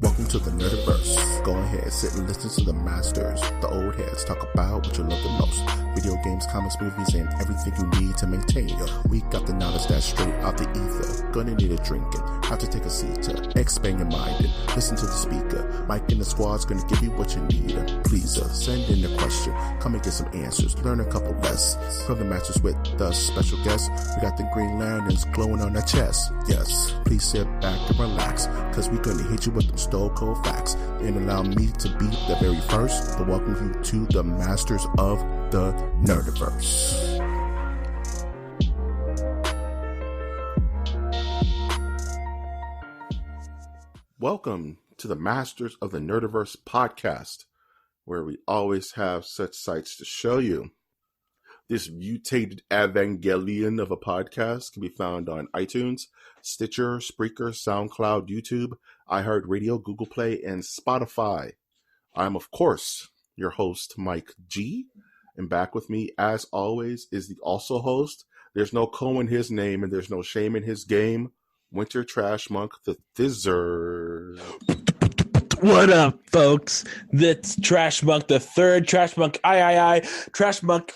Welcome to the Nerdiverse. Go ahead, sit and listen to the masters, the old heads, talk about what you love the most. Video games, comics, movies, and everything you need to maintain. We got the knowledge that's straight out the ether. Gonna need a drink and have to take a seat to expand your mind and listen to the speaker. Mike and the squad's gonna give you what you need. Please send in the question, come and get some answers, learn a couple lessons from the masters with the special guests. We got the Green Lanterns glowing on their chest. Yes, please sit back and relax, cause we gonna hit you with them stone cold facts. And allow me to be the very first to welcome you to the masters of the Nerdiverse. Welcome to the Masters of the Nerdiverse podcast, where we always have such sights to show you. This mutated Evangelion of a podcast can be found on iTunes, Stitcher, Spreaker, SoundCloud, YouTube, iHeartRadio, Google Play, and Spotify. I'm, of course, your host, Mike G. And back with me, as always, is the also host. There's no co in his name, and there's no shame in his game. Winter Trash Monk, the Thizzer. What up, folks? That's Trash Monk the Third. Trash Monk, Trash Monk,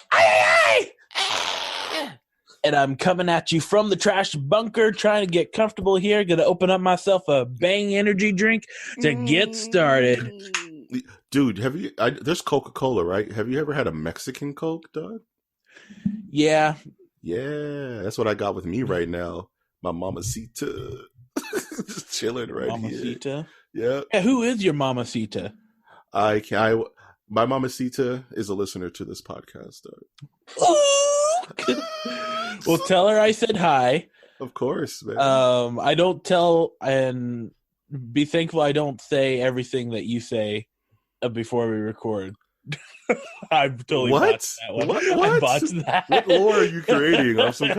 and I'm coming at you from the trash bunker, trying to get comfortable here. Gonna open up myself a Bang energy drink to get started. Dude, there's Coca-Cola, right? Have you ever had a Mexican Coke, dog? Yeah. Yeah, that's what I got with me right now. My mamacita. Just chilling right Mamacita? Here. Yeah. Who is your mamacita? My mamacita is a listener to this podcast, dog. Well, tell her I said hi. Of course, man. I don't tell, and be thankful I don't say everything that you say before we record. I've totally botched that one. What? I botched that. What lore are you creating? I'm some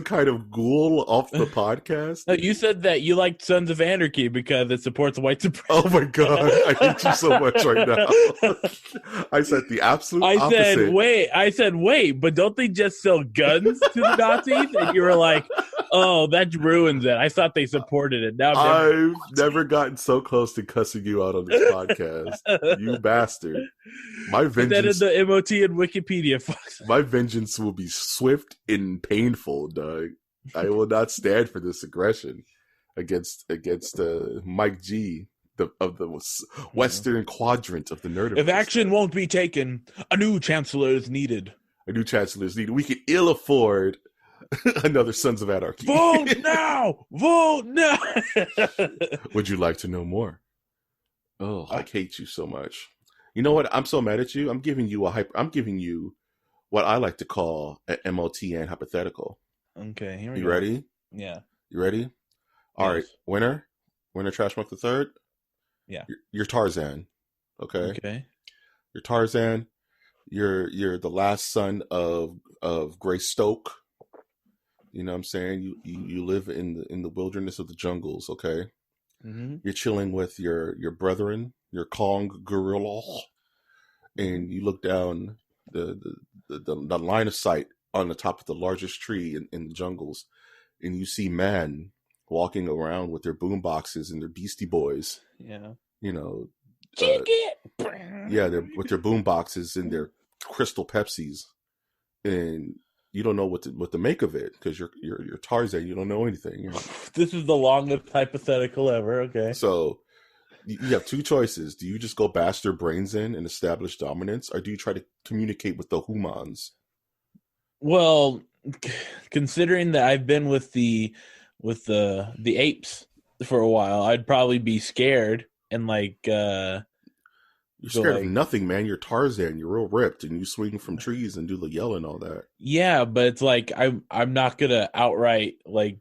kind of ghoul off the podcast. No, you said that you liked Sons of Anarchy because it supports white supremacy. Oh my god, I hate you so much right now. I said the absolute opposite. I said wait, but don't they just sell guns to the Nazis? And you were like, oh, that ruins it. I thought they supported it. Now I've never gotten so close to cussing you out on this podcast. You bastard. My vengeance. That in the MOTN Wikipedia, folks. My vengeance will be swift and painful, dog. I will not stand for this aggression against Mike G of the Western quadrant of the Nerdiverse. If action won't be taken, a new chancellor is needed. We can ill afford another Sons of Anarchy. Vote now! Vote now! Would you like to know more? Oh, I hate you so much. You know what? I'm so mad at you. I'm giving you what I like to call an MOTN hypothetical. Okay, here we go. You ready? Yeah. You ready? All right. Winner Trash Monk the Third. Yeah. You're Tarzan. Okay. Okay. You're Tarzan. You're the last son of Greystoke. You know what I'm saying? You live in the wilderness of the jungles. Okay. Mm-hmm. You're chilling with your brethren, your Kong gorilla, and you look down the line of sight on the top of the largest tree in the jungles, and you see man walking around with their boom boxes and their Beastie Boys. Yeah. You know. They're with their boom boxes and their Crystal Pepsis, and you don't know what to make of it because you're Tarzan. You don't know anything. This is the longest hypothetical ever. Okay. So you have two choices. Do you just go bash their brains in and establish dominance, or do you try to communicate with the humans? Well, considering that I've been with the apes for a while, I'd probably be scared and You're scared of nothing, man. You're Tarzan. You're real ripped, and you swing from trees and do the yelling, all that. Yeah, but it's like I'm not gonna outright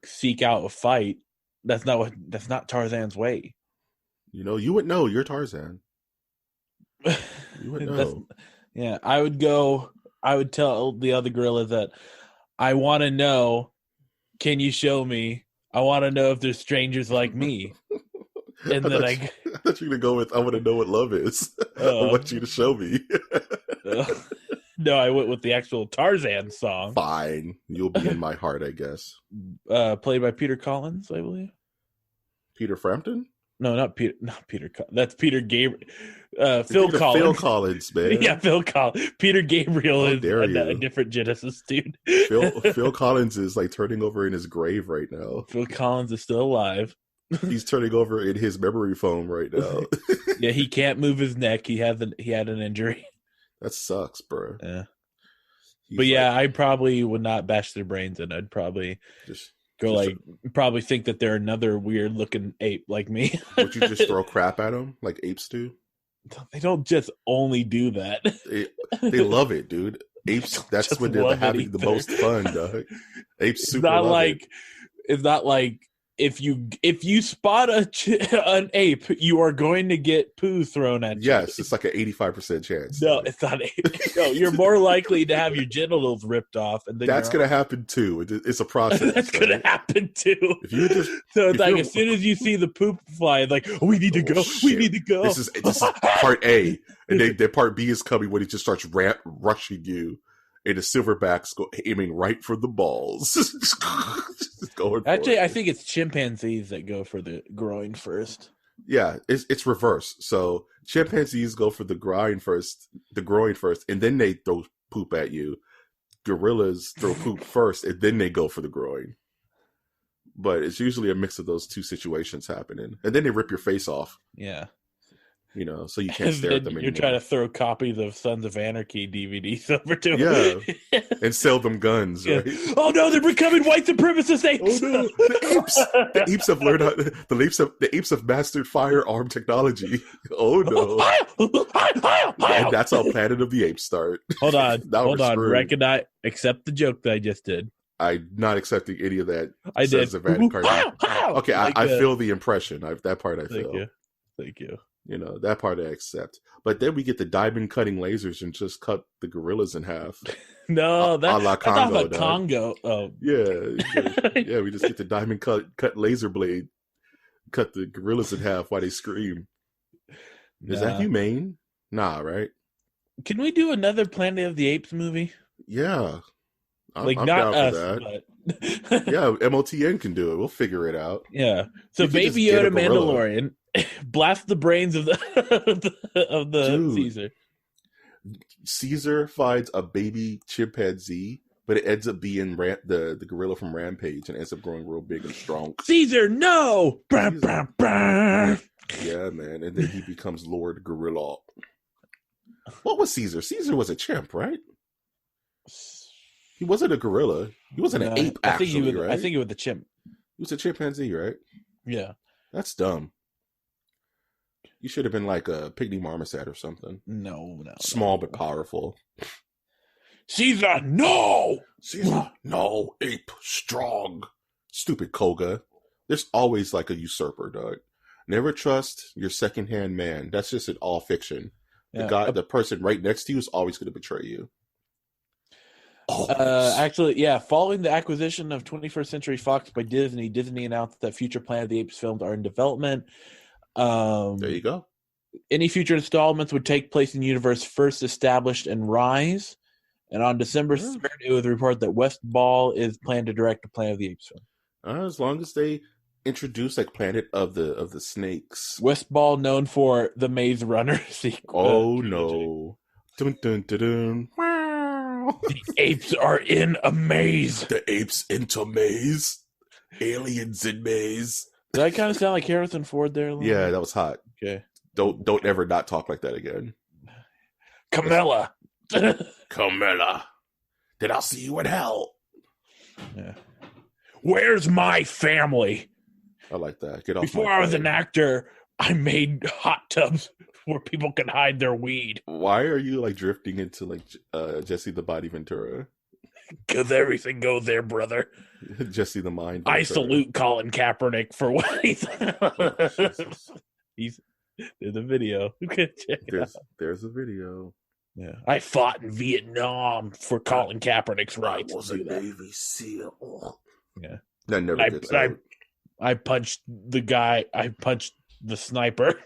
seek out a fight. That's not Tarzan's way. You know, you would know. You're Tarzan. You would know. Yeah, I would tell the other gorilla that I want to know. Can you show me? I want to know if there's strangers like me. And then I thought you were gonna go with I want to know what love is. I want you to show me. No, I went with the actual Tarzan song. Fine, you'll be in my heart, I guess. Played by Peter Collins, I believe. Peter Frampton? No, not Peter. Not Peter. That's Peter Gabriel. Phil Collins. Collins, man. Yeah, Phil Collins. Peter Gabriel is a different Genesis dude. Phil Collins is like turning over in his grave right now. Phil Collins is still alive. He's turning over in his memory foam right now. Yeah, he can't move his neck. He had an injury. That sucks, bro. Yeah. But yeah, I probably would not bash their brains in. I'd probably probably think that they're another weird looking ape like me. Would you just throw crap at them like apes do? They don't just only do that. They love it, dude. Apes, that's when they're having the most fun, dog. Apes super love it. It's not like if you spot an ape, you are going to get poo thrown at you. Yes, it's like an 85% chance. No, it's not. No, you're more likely to have your genitals ripped off, and then that's going to happen too. It's a process. That's going to happen too. If you just as soon as you see the poop fly, it's like, oh, we need to go. Shit. We need to go. This is part A, and then part B is coming when it just starts rushing you. And the silverbacks go aiming right for the balls. Actually, I think it's chimpanzees that go for the groin first. Yeah, it's reverse. So chimpanzees go for the groin first, and then they throw poop at you. Gorillas throw poop first, and then they go for the groin. But it's usually a mix of those two situations happening, and then they rip your face off. Yeah. So you can't stare at them anymore. You're trying to throw copies of Sons of Anarchy DVDs over to them. Yeah, and sell them guns, right? Oh no, they're becoming white supremacist apes! Oh no, the apes have learned the apes have mastered firearm technology. Oh no. And that's how Planet of the Apes start. Hold on. Accept the joke that I just did. I'm not accepting any of that. I did. Okay, I feel the impression. That part I feel. Thank you. That part I accept. But then we get the diamond cutting lasers and just cut the gorillas in half. No, that's Congo. Congo. Oh. Yeah, we just get the diamond cut laser blade, cut the gorillas in half while they scream. Is that humane? Nah, right? Can we do another Planet of the Apes movie? Yeah. I'm not down us, for that. but... Yeah, MOTN can do it. We'll figure it out. Yeah. So Baby Yoda Mandalorian blast the brains of the Caesar. Caesar finds a baby chimpanzee, but it ends up being the gorilla from Rampage and ends up growing real big and strong. Caesar, no! Caesar. Yeah, man. And then he becomes Lord Gorilla. What was Caesar? Caesar was a chimp, right? He wasn't a gorilla. He wasn't an ape, actually, right? I think he was the chimp. He was a chimpanzee, right? Yeah. That's dumb. You should have been like a pygmy marmoset or something. No. Small but powerful. Caesar, no! Caesar, no. Ape, strong. Stupid Koga. There's always like a usurper, dog. Never trust your secondhand man. That's just in all fiction. The person right next to you is always going to betray you. Following the acquisition of 21st Century Fox by Disney announced that future Planet of the Apes films are in development. There you go. Any future installments would take place in the universe first established in Rise. And on December 3rd, it was reported that Wes Ball is planned to direct a Planet of the Apes film. As long as they introduce like Planet of the Snakes. Wes Ball, known for the Maze Runner sequel. Oh no. Dun, dun, dun, dun. The apes are in a maze. The apes into maze. Aliens in maze. Did I kind of sound like Harrison Ford there? Yeah, that was hot. Okay. Don't ever not talk like that again. Camilla. Camilla. Then I'll see you in hell. Yeah. Where's my family? I like that. Get off. Before I was an actor, I made hot tubs where people can hide their weed. Why are you like drifting into like Jesse the Body Ventura? Because everything goes there, brother. Jesse the Mind Ventura. I salute Colin Kaepernick for what there's a video. There's a video. Yeah, I fought in Vietnam for Colin Kaepernick's rights. I was a Navy SEAL. Yeah, that never gets out. I punched the guy. I punched the sniper.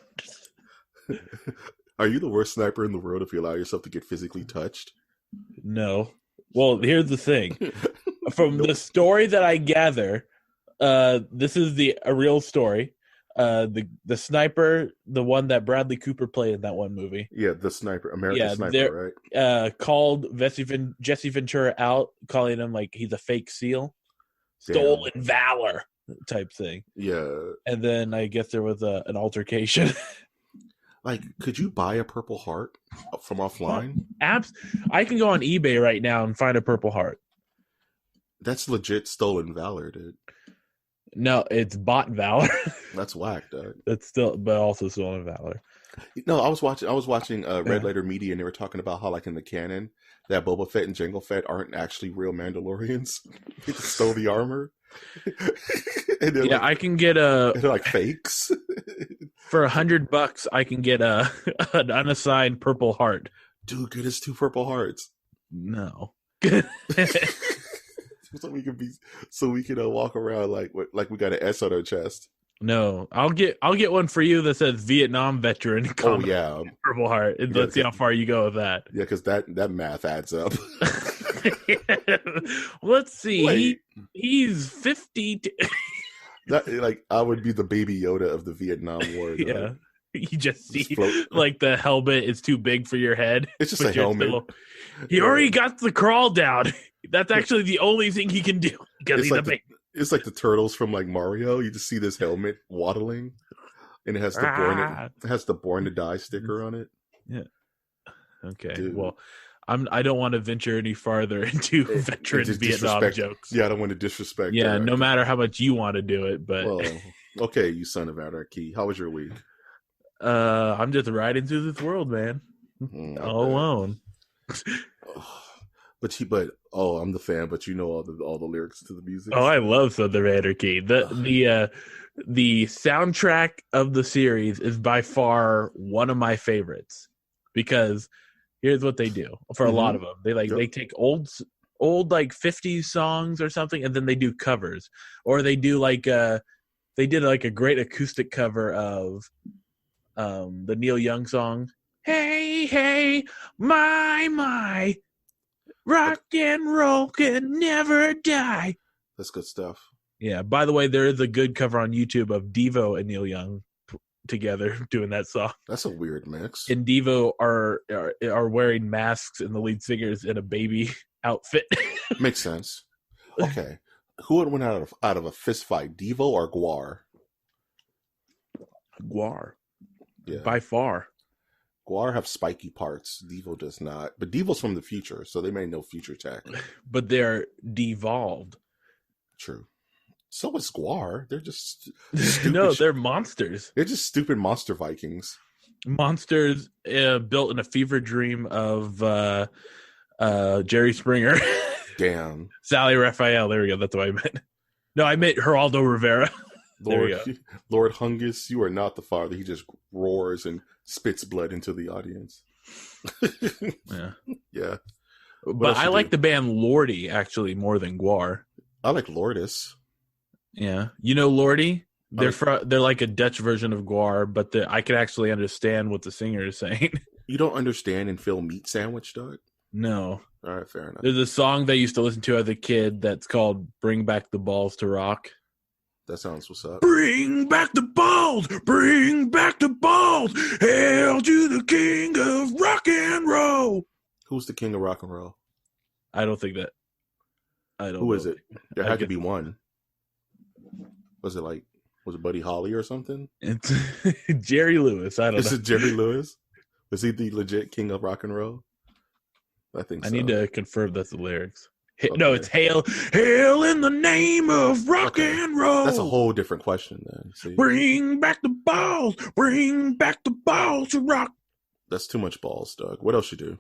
Are you the worst sniper in the world if you allow yourself to get physically touched? No. Well, here's the thing. From the story that I gather, this is a real story. the sniper, the one that Bradley Cooper played in that one movie. Yeah, the sniper, American Sniper, right? Called Jesse Ventura out, calling him like he's a fake SEAL, stolen valor type thing. Yeah, and then I guess there was an altercation. Like, could you buy a Purple Heart from offline? I can go on eBay right now and find a Purple Heart. That's legit stolen valor, dude. No, it's bought valor. That's whack, dog. That's still, but also stolen valor. No, I was watching Red Letter Media, and they were talking about how, like, in the canon, that Boba Fett and Jango Fett aren't actually real Mandalorians. They just stole the armor. And yeah, like, I can get they're like fakes. For $100, I can get an unassigned Purple Heart. Dude, get us 2 Purple Hearts. No. so we can walk around like we got an S on our chest. No, I'll get one for you that says Vietnam veteran. Oh yeah, Purple Heart. And let's see how far you go with that. Yeah, because that math adds up. Let's see. He's 50. Like I would be the Baby Yoda of the Vietnam War. Yeah, you just see like the helmet is too big for your head. It's just a helmet. He already got the crawl down. That's actually the only thing he can do because he's a baby. It's like the turtles from like Mario. You just see this helmet waddling, and it has the Born to Die sticker on it. Yeah. Okay. Dude. Well, I don't want to venture any farther into veteran Vietnam jokes. Yeah, I don't want to disrespect. Yeah, no matter how much you want to do it, but okay, you son of anarchy. How was your week? I'm just riding through this world, man, all alone. But I'm the fan. But you know all the lyrics to the music. Oh, I love Southern Anarchy. The soundtrack of the series is by far one of my favorites because here's what they do for a lot of them. They take old like 50s songs or something, and then they do covers, or they do they did like a great acoustic cover of the Neil Young song. Hey, hey, my. Rock and roll can never die. That's good stuff. Yeah. By the way, there is a good cover on YouTube of Devo and Neil Young together doing that song. That's a weird mix. And Devo are wearing masks, and the lead singer's in a baby outfit. Makes sense. Okay, who would win out of a fist fight, Devo or Guar? Guar. Yeah. By far. Guar have spiky parts. Devo does not. But Devo's from the future, so they may know future tech. But they're devolved. True. So is Guar. They're just stupid. No, they're monsters. They're just stupid monster Vikings. Monsters built in a fever dream of Jerry Springer. Damn. Sally Raphael. There we go. That's what I meant. No, I meant Geraldo Rivera. Lord Hungus, you are not the father. He just roars and spits blood into the audience. Yeah. Yeah. But I like the band Lordy actually more than Guar. I like Lourdes. Yeah. You know Lordy? They're like a Dutch version of Guar, but I can actually understand what the singer is saying. You don't understand and feel Meat Sandwich, dog? No. All right, fair enough. There's a song that I used to listen to as a kid that's called Bring Back the Balls to Rock. That sounds what's up. Bring back the balls! Bring back the balls! Hail to the king of rock and roll! Who's the king of rock and roll? I don't think that. Who is it? There had to be one. Was it Buddy Holly or something? It's Jerry Lewis. I don't know. Is it Jerry Lewis? Was he the legit king of rock and roll? I think so. I need to confirm that's the lyrics. Okay. No, it's hail in the name of rock and roll. That's a whole different question then. See? Bring back the balls to rock. That's too much balls, Doug. What else you do?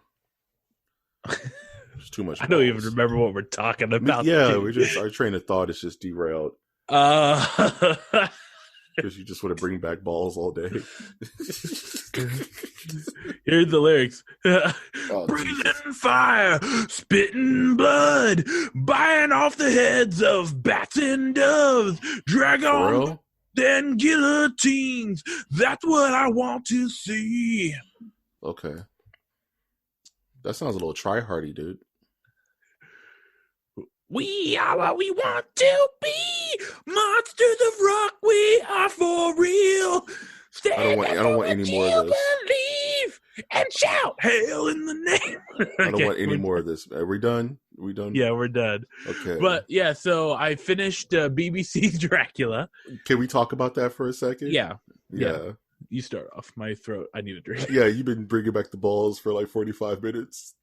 There's too much balls. I don't even remember what we're talking about. Yeah, our train of thought is just derailed. Because you just want to bring back balls all day. Here's the lyrics. Breathing fire, spitting blood, biting off the heads of bats and doves, drag on, then guillotines. That's what I want to see. Okay. That sounds a little try-hardy, dude. We are what we want to be. Monsters of rock, we are for real. I don't want any more of this. Believe and shout hell in the name. I don't want any more of this. Are we done? Yeah, we're done. Okay. But yeah, so I finished BBC's Dracula. Can we talk about that for a second? Yeah. You start off. My throat. I need a drink. Yeah, you've been bringing back the balls for like 45 minutes.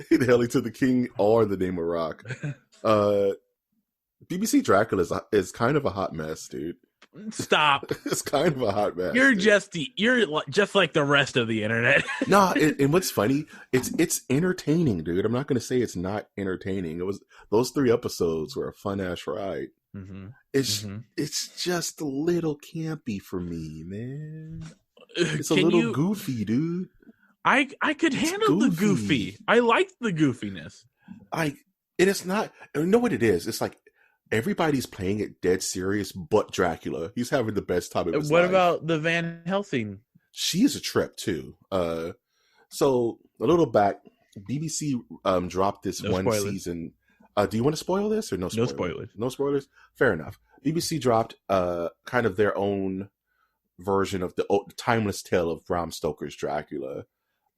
Hailing to the king or the name of rock. BBC Dracula is kind of a hot mess, dude. Stop. It's kind of a hot mess. You're just like the rest of the internet. Nah, and what's funny, it's entertaining, dude. I'm not gonna say it's not entertaining. It was those 3 episodes were a fun ass ride. Mm-hmm. It's just a little campy for me, man. It's a little goofy, dude. I could handle the goofy. I liked the goofiness. It's not. You know what it is? It's like everybody's playing it dead serious, but Dracula. He's having the best time of his life. What about the Van Helsing? She's a trip too. So a little back, BBC dropped this season. Do you want to spoil this or no spoilers? No spoilers. No spoilers? Fair enough. BBC dropped kind of their own version of the timeless tale of Bram Stoker's Dracula.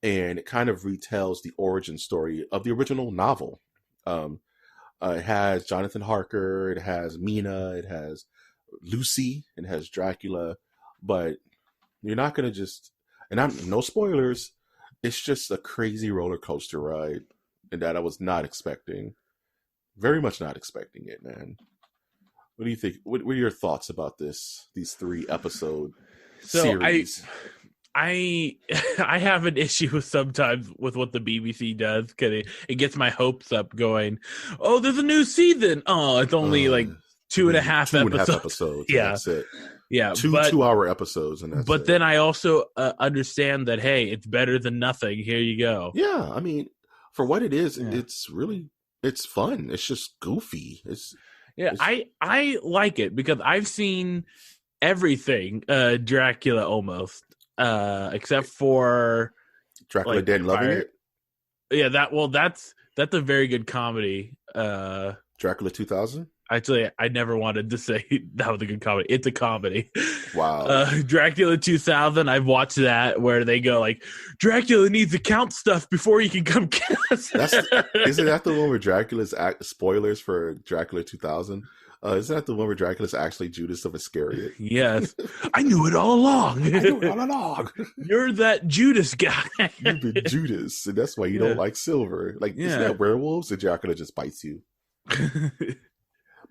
And it kind of retells the origin story of the original novel. It has Jonathan Harker, it has Mina, it has Lucy, it has Dracula. But you're not going to just... And no spoilers. It's just a crazy roller coaster ride. And that I was not expecting. Very much not expecting it, man. What do you think? What are your thoughts about these 3 episode series? I have an issue sometimes with what the BBC does because it gets my hopes up going, oh, there's a new season. Oh, it's only like 2.5 episodes. Yeah. That's it. Yeah. 2-hour episodes. And but then I also understand that, hey, it's better than nothing. Here you go. Yeah. I mean, for what it is, it's fun. It's just goofy. I like it because I've seen everything Dracula almost. Except for Dracula Dead and Loving It. Yeah, that's a very good comedy. Dracula 2000. Actually, I never wanted to say that was a good comedy. It's a comedy. Wow. Dracula 2000. I've watched that where they go like, Dracula needs to count stuff before he can come kill us. Isn't that the one where Dracula's spoilers for Dracula 2000? Isn't that the one where Dracula's actually Judas of Iscariot? Yes. I knew it all along. You're that Judas guy. You've been Judas, and that's why you don't like silver. Like, isn't that werewolves? And Dracula just bites you.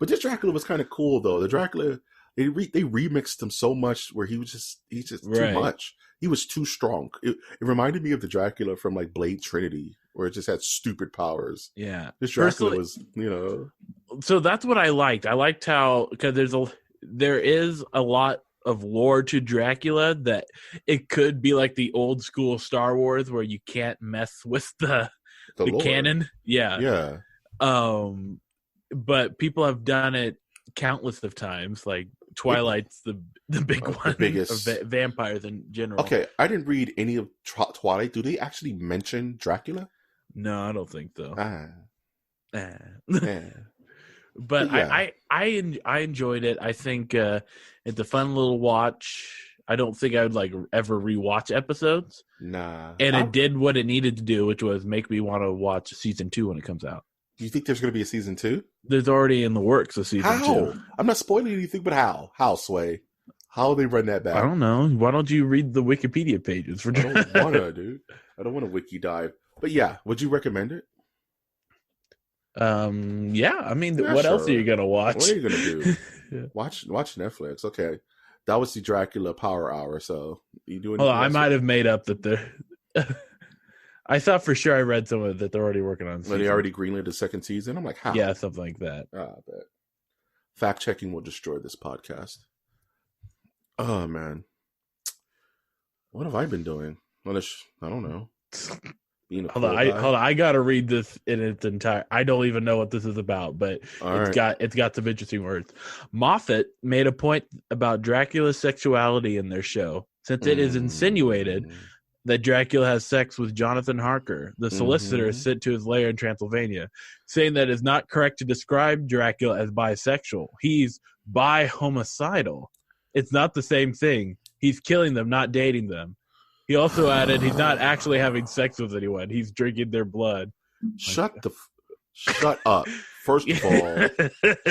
But this Dracula was kind of cool, though. The Dracula, they remixed him so much where he's just too much. He was too strong. It reminded me of the Dracula from like Blade Trinity, where it just had stupid powers. Yeah. This Dracula was, So that's what I liked. I liked how, because there is a lot of lore to Dracula that it could be like the old school Star Wars where you can't mess with the canon. Yeah. Yeah. But people have done it countless of times. Like Twilight's the big one. The biggest. Vampires in general. Okay, I didn't read any of Twilight. Do they actually mention Dracula? No, I don't think so. But yeah. I enjoyed it. I think it's a fun little watch. I don't think I would like ever rewatch episodes. Nah. And it did what it needed to do, which was make me want to watch season 2 when it comes out. Do you think there's going to be a season 2? There's already in the works a season 2. I'm not spoiling anything, but how? How, Sway? How they run that back? I don't know. Why don't you read the Wikipedia pages? I don't want to, dude. I don't want to wiki dive. But yeah, would you recommend it? Yeah. I mean, what else are you gonna watch? What are you gonna do? Watch Netflix. Okay, that was the Dracula Power Hour. So you doing? Hold on, I might have made up that they're. I thought for sure I read some of it that they're already working on. Well, they already greenlit the second season. I'm like, how? Yeah, something like that. I bet. Fact checking will destroy this podcast. Oh man, what have I been doing? I don't know. Hold on, I gotta read this in its entire. I don't even know what this is about, but it's got some interesting words. Moffat made a point about Dracula's sexuality in their show, since it is insinuated that Dracula has sex with Jonathan Harker, the solicitor sent to his lair in Transylvania, saying that it's not correct to describe Dracula as bisexual. He's bi-homicidal. It's not the same thing. He's killing them, not dating them. He also added he's not actually having sex with anyone. He's drinking their blood. Shut up. First of all,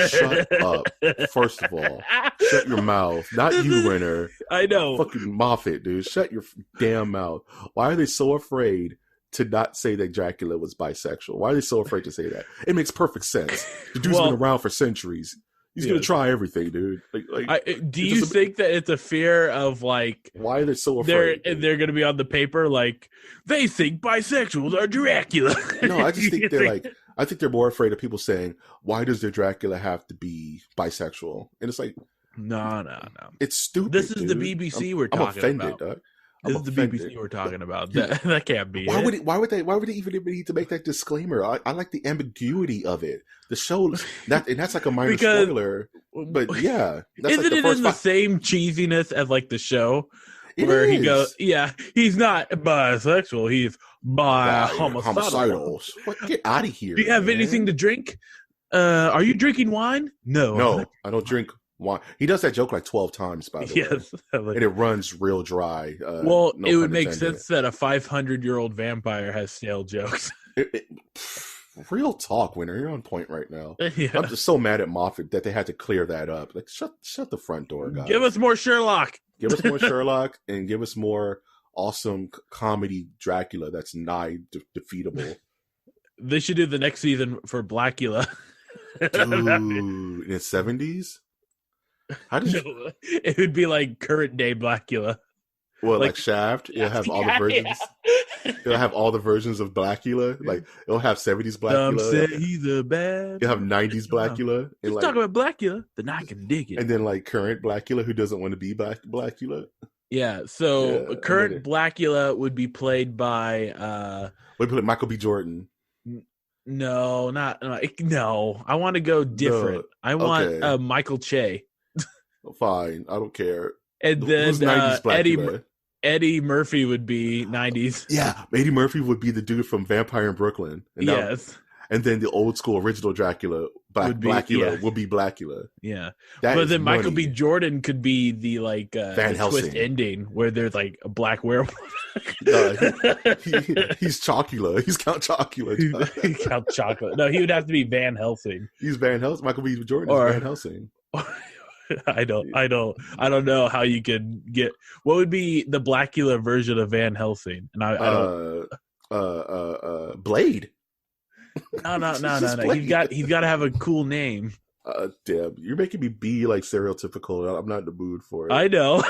shut up. First of all, shut your mouth. Not you, Renner. I know. Fucking Moffat, dude. Shut your damn mouth. Why are they so afraid to not say that Dracula was bisexual? Why are they so afraid to say that? It makes perfect sense. The dude's been around for centuries. He's gonna try everything, dude. Do you think that it's a fear of like why are they so afraid? They're gonna be on the paper like they think bisexuals are Dracula? No, I just think I think they're more afraid of people saying, "Why does their Dracula have to be bisexual?" And it's like, no. It's stupid. This is dude. the BBC we're talking I'm offended, about. Dog. This is the BBC we're talking about. That can't be. Why would they even need to make that disclaimer? I like the ambiguity of it. The show that's like a minor spoiler, but yeah, that's isn't it in the same cheesiness as like the show where he goes, yeah, he's not bisexual, he's homicidal. Get out of here! Do you have anything to drink? Are you drinking wine? No, I don't drink wine. He does that joke like 12 times, by the way, and it runs real dry. It would make sense that a 500-year-old vampire has stale jokes. Real talk, Winner. You're on point right now. Yeah. I'm just so mad at Moffat that they had to clear that up. Like, shut the front door, guys. Give us more Sherlock. Give us more Sherlock, and give us more awesome comedy Dracula that's nigh defeatable. They should do the next season for Blackula. Dude, in the 70s? How did you... It would be like current day Blackula. Well, like Shaft, it'll have all the versions. Yeah. It'll have all the versions of Blackula. Like it'll have 70s Blackula. Some say he's a bad. You'll have 90s Blackula. Let's talk about Blackula, then I can dig it. And then like current Blackula who doesn't want to be Blackula. Yeah. So current Blackula would be played by. We put Michael B. Jordan. No. I want to go different. No. I want Michael Che. Fine, I don't care. And then Eddie Murphy would be 90s. Yeah, Eddie Murphy would be the dude from Vampire in Brooklyn. And and then the old school original Dracula, Blackula, would be Blackula. Yeah. But then Michael B. Jordan could be the like Van Helsing twist ending where there's like a black werewolf. He's Chocula. He's Count Chocula. Count Chocula. No, he would have to be Van Helsing. He's Van Helsing. Michael B. Jordan is Van Helsing. I don't know how you could get what would be the Blackula version of Van Helsing, and I don't. Blade. No. He's got to have a cool name. Damn, you're making me be like stereotypical. I'm not in the mood for it. I know.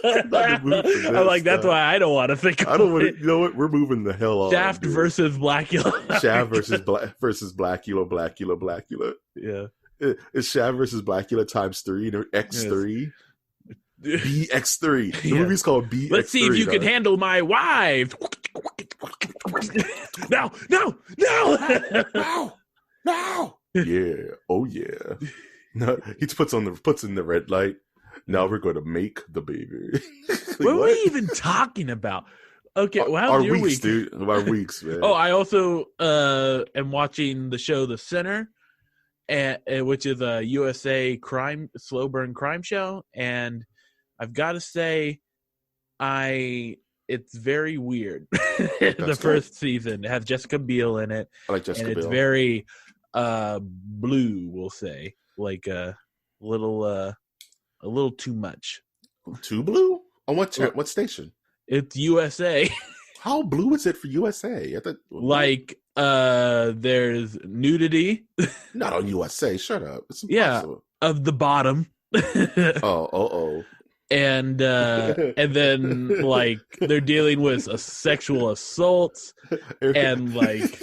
I'm like that's why I don't want to think. I don't want to. You know what? We're moving the hell on. Shaft versus Blackula. Shaft versus Blackula. Yeah. It's Shaft versus Blackula times 3 or X3. BX3. The movie's called BX3. Let's see if you can handle my wife. No. Yeah. Oh yeah. No, he puts in the red light. Now we're going to make the baby. What were we even talking about? Okay, well, how's your week? Dude. Our weeks, man. Oh, I also am watching the show The Sinner. Which is a USA slow burn crime show, and I've got to say, it's very weird. The first season it has Jessica Biel in it. I like Jessica Biel. It's very blue, we'll say, like a little too much. Too blue? On what station? It's USA. How blue is it for USA? Like there's nudity. Not on USA. Shut up. It's impossible. Yeah, of the bottom. Oh. And then like they're dealing with a sexual assaults and like.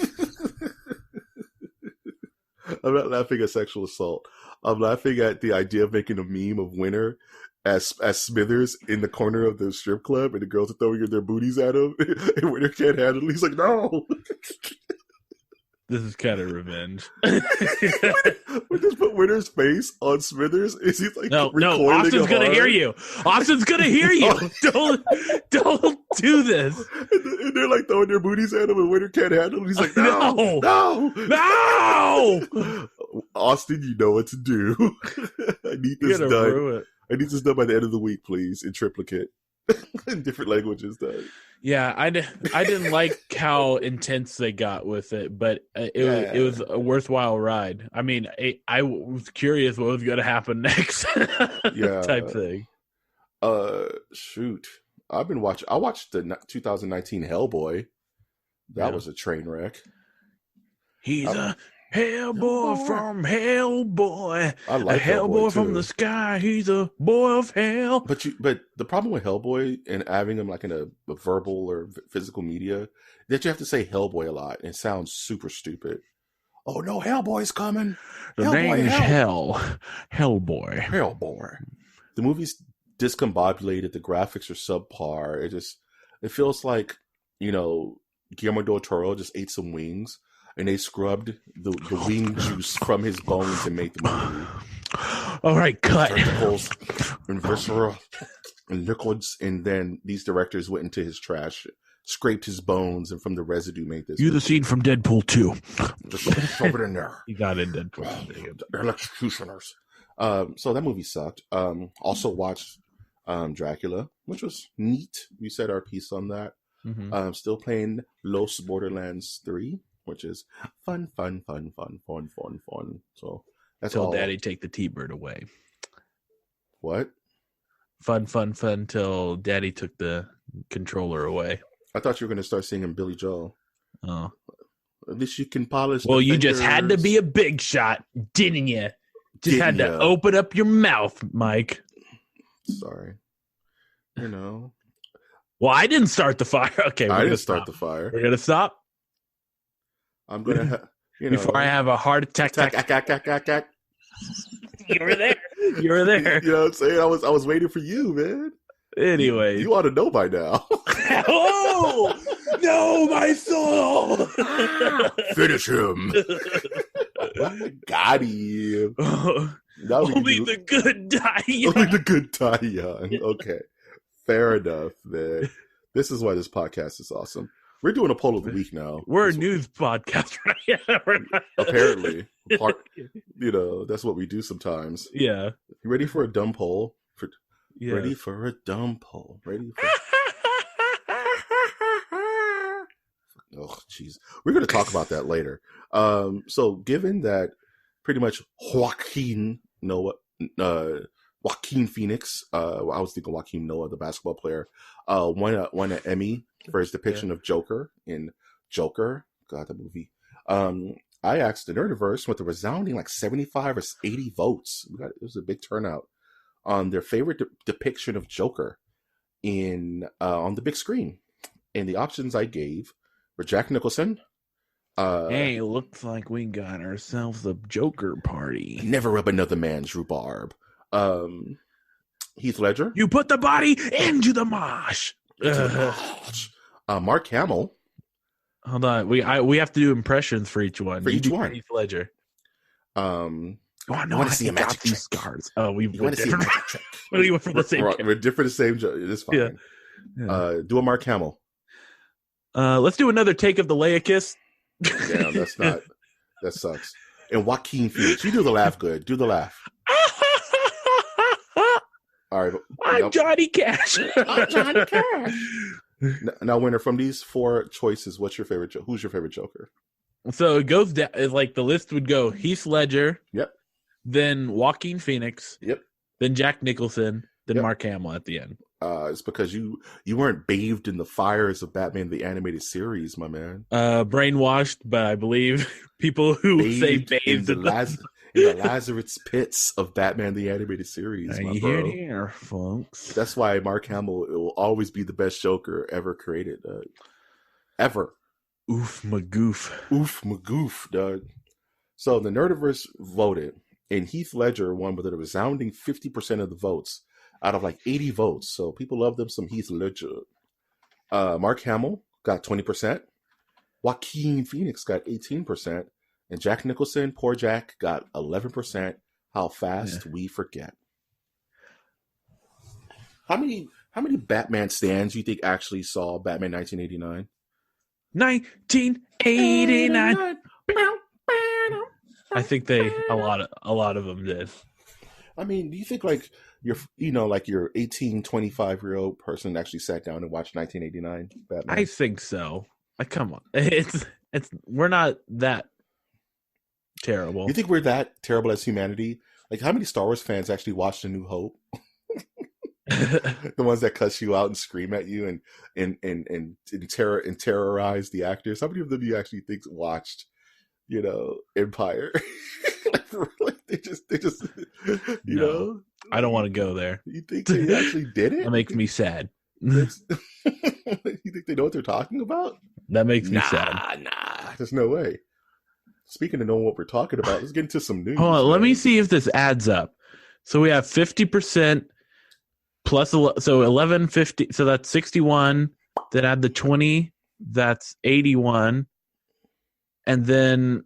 I'm not laughing at sexual assault. I'm laughing at the idea of making a meme of Winter as Smithers in the corner of the strip club, and the girls are throwing their booties at him, and Winter can't handle it. He's like, no. This is kind of revenge. We just put Winter's face on Smithers. Is he like no? Austin's gonna hear you. Austin's gonna hear you. Don't do this. And they're like throwing their booties at him, and Winter can't handle it. He's like, no. Austin, you know what to do. I need this done. I need this done by the end of the week, please, in triplicate, in different languages. Done. Yeah, I didn't like how intense they got with it, but it was a worthwhile ride. I mean, I was curious what was going to happen next, type thing. Shoot, I watched the 2019 Hellboy. That was a train wreck. He's a Hellboy from Hellboy. I like Hellboy from the sky. He's a boy of hell. But the problem with Hellboy and having him like in a verbal or physical media, that you have to say Hellboy a lot. And it sounds super stupid. Oh no, Hellboy's coming. The name is Hellboy. Hellboy. The movie's discombobulated. The graphics are subpar. It feels like, Guillermo del Toro just ate some wings. And they scrubbed the wing juice from his bones and made the movie. All right, cut. Tentacles and viscera and liquids. And then these directors went into his trash, scraped his bones, and from the residue made this. The scene from Deadpool 2. Just shove it in there. You got it, Deadpool. They're executioners. So that movie sucked. Also watched Dracula, which was neat. We said our piece on that. Mm-hmm. Still playing Los Borderlands 3. Which is fun. So that's all. Till Daddy take the T-Bird away. What? Fun till Daddy took the controller away. I thought you were going to start singing Billy Joel. Oh. At least you can polish. Well, you just had to be a big shot, didn't you? Had to open up your mouth, Mike. Sorry. Well, I didn't start the fire. Okay, I didn't start the fire. We're going to stop. I'm going to, Before I have a heart attack. You were there. You know what I'm saying? I was waiting for you, man. Anyway. You ought to know by now. Oh! No, my soul! Finish him. Got him. Only the good die young. Only the good die young. Okay. Fair enough, man. This is why this podcast is awesome. We're doing a poll of the week now. We're a news podcast, right? Apparently. That's what we do sometimes. Yeah. You ready for a dumb poll? Ready for a dumb poll. Oh, jeez. We're going to talk about that later. So given that pretty much Joaquin Phoenix, I was thinking Joaquin Noah, the basketball player, won an Emmy for his depiction of Joker in Joker. God, that movie. I asked the Nerdiverse with a resounding 75 or 80 votes. It was a big turnout on their favorite depiction of Joker on the big screen. And the options I gave were Jack Nicholson. Hey, looks like we got ourselves a Joker party. Never rub another man's rhubarb. Heath Ledger. You put the body into the mosh. Mark Hamill. Hold on, we have to do impressions for each one. Each one. Heath Ledger. You want to see a magic trick? Scars. Oh, we want to see a magic trick? We went from the same. We're different, the same. It's fine. Yeah. Do a Mark Hamill. Let's do another take of the Leia kiss. Damn, that's not. That sucks. And Joaquin Phoenix, you do the laugh good. Do the laugh. All right. I'm Johnny Cash. I'm Johnny Cash. Now, winner, from these four choices, what's your favorite? Who's your favorite Joker? So it goes down. Like the list would go: Heath Ledger. Yep. Then Joaquin Phoenix. Yep. Then Jack Nicholson. Then Mark Hamill at the end. It's because you weren't bathed in the fires of Batman the Animated Series, my man. Brainwashed, but I believe people who say bathed in the Lazarus pits of Batman the Animated Series. You hear it here, folks. That's why Mark Hamill will always be the best Joker ever created. Ever. Oof, magoof. Oof, magoof, dog. So the Nerdiverse voted, and Heath Ledger won with a resounding 50% of the votes out of 80 votes. So people love them some Heath Ledger. Mark Hamill got 20%. Joaquin Phoenix got 18%, and Jack Nicholson, poor Jack, got 11%. How fast we forget. How many Batman stands do you think actually saw Batman 1989? 1989. I think a lot of them did. I mean, do you think like your 18, 25-year-old person actually sat down and watched 1989 Batman? I think so. Come on. It's we're not that terrible. You think we're that terrible as humanity? Like, how many Star Wars fans actually watched A New Hope? The ones that cuss you out and scream at you and terrorize the actors. How many of them do you actually think watched, Empire? like they just know. I don't want to go there. You think they actually did it? That makes me sad. You think they know what they're talking about? That makes me sad. Nah. There's no way. Speaking of knowing what we're talking about, let's get into some news. Hold on, let me see if this adds up. So we have 50% plus, so 1150, so that's 61. Then add the 20, that's 81. And then,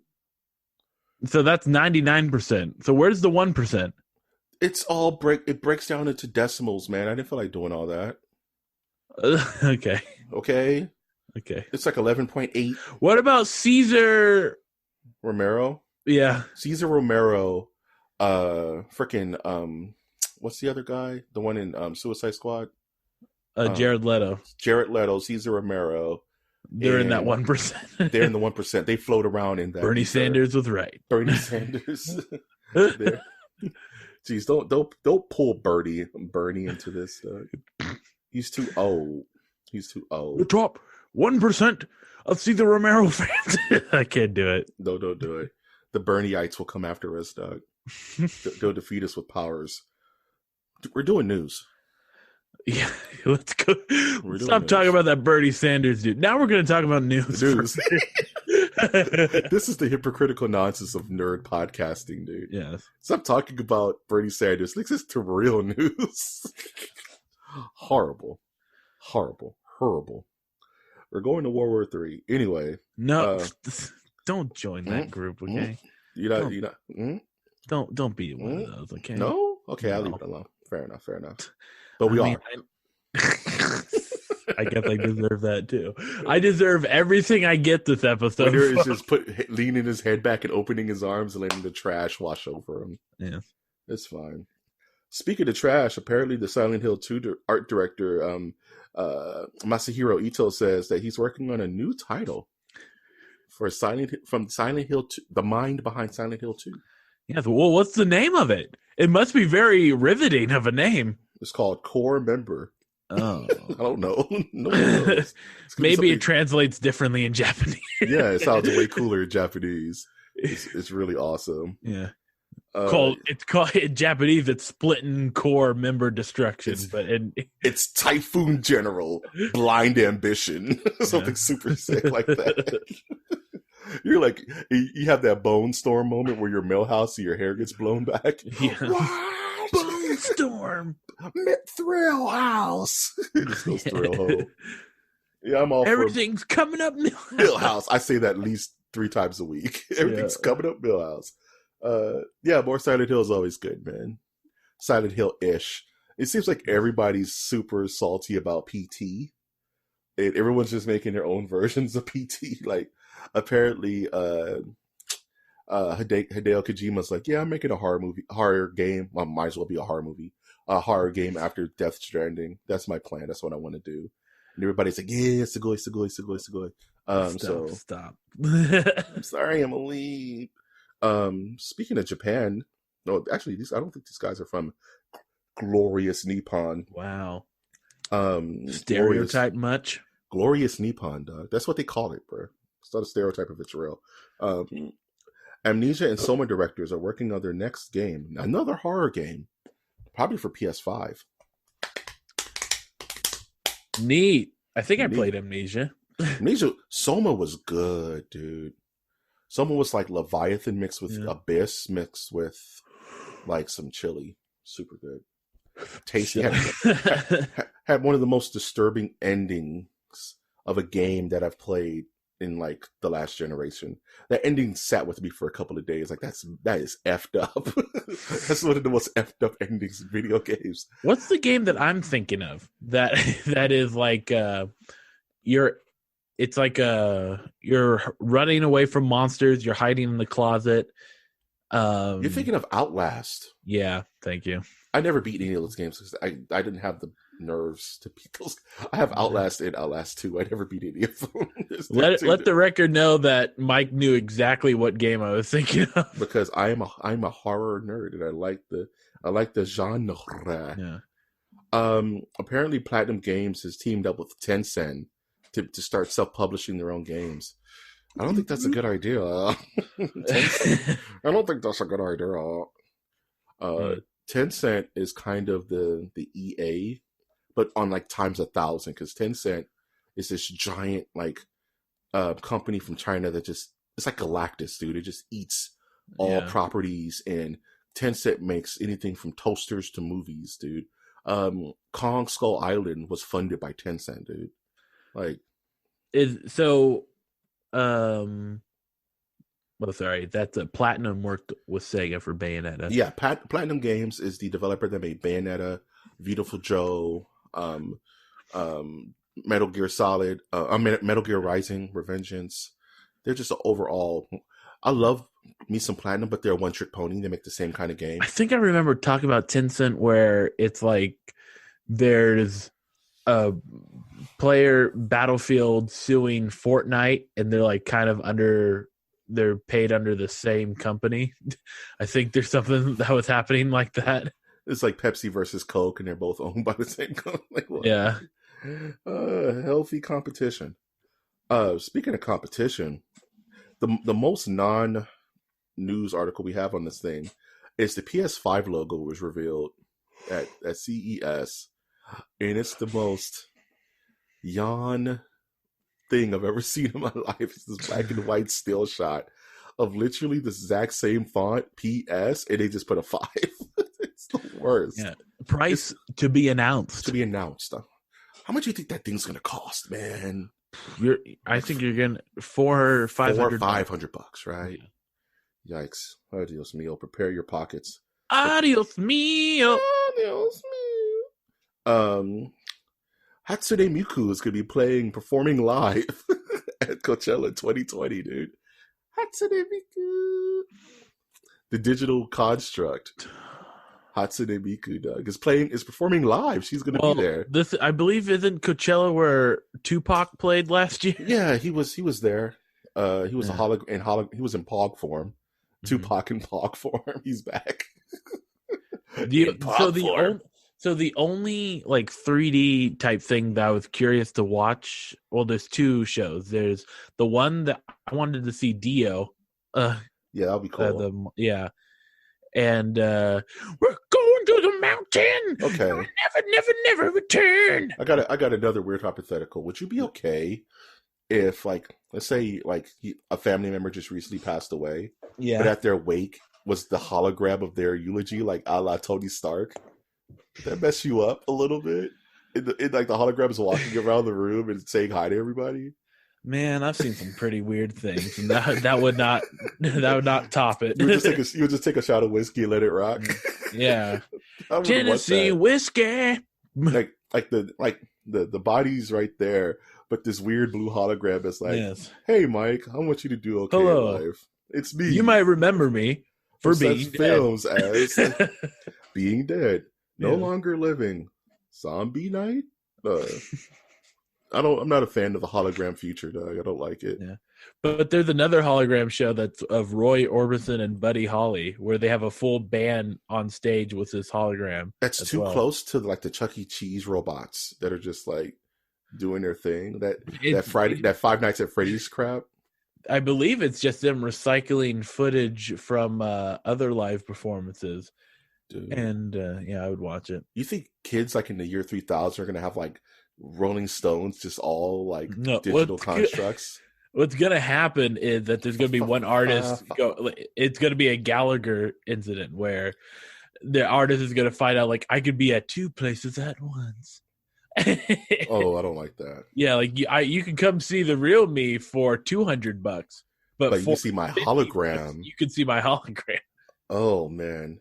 so that's 99%. So where's the 1%? It's all it breaks down into decimals, man. I didn't feel like doing all that. Okay. It's like 11.8. What about Caesar Romero? Yeah. Caesar Romero, what's the other guy? The one in Suicide Squad? Jared Leto. Caesar Romero. They're in that 1%. They're in the 1%. They float around in that. Bernie Sanders was right. Bernie Sanders. Jeez, don't pull Bernie into this. He's too old. The top 1% of Caesar Romero fans. I can't do it. No, don't do it. The Bernieites will come after us, dog. They'll defeat us with powers. We're doing news. Yeah, let's go. Stop talking about that Bernie Sanders dude. Now we're going to talk about news. This is the hypocritical nonsense of nerd podcasting, dude. Yes. Stop talking about Bernie Sanders. This is to real news. Horrible. We're going to World War III. Anyway. No, don't join that group, okay? Don't be one of those, okay? No? Okay, I'll leave it alone. Fair enough. But we are. I guess I deserve that too. I deserve everything I get this episode. Winter is just leaning his head back and opening his arms and letting the trash wash over him. Yeah. It's fine. Speaking of trash, apparently the Silent Hill 2 art director, Masahiro Ito, says that he's working on a new title for Silent Hill 2, the mind behind Silent Hill 2. Yeah, well, what's the name of it? It must be very riveting of a name. It's called Core Member. Oh. I don't know. No one knows. Maybe it translates differently in Japanese. Yeah, it sounds way cooler in Japanese. It's really awesome. Yeah. It's called in Japanese. It's Splitting Core Member Destruction, it's Typhoon General Blind Ambition, something super sick like that. You're like, you have that Bone Storm moment where your Millhouse and your hair gets blown back. Yeah. Bone Storm, Thrill House. Just goes Thrill Ho. Yeah, I'm all everything's coming up. Millhouse. I say that at least 3 times a week. Everything's coming up Millhouse. Yeah, more Silent Hill is always good, man. Silent Hill-ish. It seems like everybody's super salty about PT. And everyone's just making their own versions of PT. Like, apparently, Hideo Kojima's like, yeah, I'm making a horror game. Well, might as well be a horror movie. A horror game after Death Stranding. That's my plan. That's what I want to do. And everybody's like, yeah, sugoi. Stop. I'm sorry, I'm a leap. Speaking of Japan, no, actually, I don't think these guys are from glorious Nippon. Wow. Stereotype much? Glorious Nippon, dog. That's what they call it, bro. It's not a stereotype if it's real. Amnesia and Soma directors are working on their next game, another horror game, probably for PS5. Neat. I think I played Amnesia. Soma was good, dude. Soma was like Leviathan mixed with Abyss mixed with like some chili. Super good. Tasty. Had one of the most disturbing endings of a game that I've played in like the last generation. That ending sat with me for a couple of days. Like that is effed up. That's one of the most effed up endings in video games. What's the game that I'm thinking of that is like you're running away from monsters, you're hiding in the closet. You're thinking of Outlast. Yeah, thank you. I never beat any of those games because I didn't have the nerves to beat those. I have Outlast and Outlast 2. I never beat any of them. Let the record know that Mike knew exactly what game I was thinking of. Because I'm a horror nerd and I like the genre. Yeah. Apparently Platinum Games has teamed up with Tencent to start self-publishing their own games. I don't think that's a good idea. I don't think that's a good idea. Tencent is kind of the EA, but on like times 1,000, because Tencent is this giant like company from China that it's like Galactus, dude. It just eats all properties, and Tencent makes anything from toasters to movies, dude. Kong Skull Island was funded by Tencent, dude. Like, sorry, that's a Platinum worked with Sega for Bayonetta. Yeah, Platinum Games is the developer that made Bayonetta, Beautiful Joe, Metal Gear Solid, Metal Gear Rising, Revengeance. They're just an overall. I love me some Platinum, but they're a one-trick pony. They make the same kind of game. I think I remember talking about Tencent where it's like there's a player Battlefield suing Fortnite, and they're like kind of they're paid under the same company. I think there's something that was happening like that. It's like Pepsi versus Coke, and they're both owned by the same company. Like, yeah. Healthy competition. Speaking of competition, the most non-news article we have on this thing is the PS5 logo was revealed at CES, and it's the most yawn thing I've ever seen in my life. It's this black and white still shot of literally the exact same font, PS, and they just put a 5. It's the worst. Yeah. Price to be announced. To be announced. How much do you think that thing's gonna cost, man? I think you're gonna $400 or $500. $500, right? Yeah. Yikes! Adios mio. Prepare your pockets. Adios mio. Adios mio. Hatsune Miku is going to be performing live at Coachella 2020, dude. Hatsune Miku. The digital construct. Hatsune Miku, Doug, is performing live. She's going to be there. This, I believe, isn't Coachella where Tupac played last year? Yeah, he was there. He was he was in Pog form. Mm-hmm. Tupac in Pog form. He's back. So the only like 3D type thing that I was curious to watch, well, there's two shows. There's the one that I wanted to see, Dio. Yeah, that'll be cool. And we're going to the mountain. Okay. Never return. I got another weird hypothetical. Would you be okay if, like, let's say, like, a family member just recently passed away, but at their wake was the hologram of their eulogy, like a la Tony Stark? Did that mess you up a little bit? Like the hologram is walking around the room and saying hi to everybody. Man, I've seen some pretty weird things, and that would not top it. You would just take a shot of whiskey and let it rock. Yeah, Tennessee whiskey. Like the body's right there, but this weird blue hologram is like, yes. Hey, Mike, I want you to do okay in life. It's me. You might remember me for being dead. Films as being dead. No longer living. Zombie night? I'm not a fan of the hologram future, Doug. I don't like it. Yeah. But there's another hologram show that's of Roy Orbison and Buddy Holly, where they have a full band on stage with this hologram. That's too close to like the Chuck E. Cheese robots that are just like doing their thing. That Five Nights at Freddy's crap. I believe it's just them recycling footage from other live performances. Dude. And I would watch it. You think kids like in the year 3000 are gonna have like Rolling Stones, just all like digital constructs? What's gonna happen is that there's gonna be one artist. It's gonna be a Gallagher incident where the artist is gonna find out, like, I could be at two places at once. Oh, I don't like that. Yeah, like you can come see the real me for $200, but you for can see my hologram. you can see my hologram. Oh man,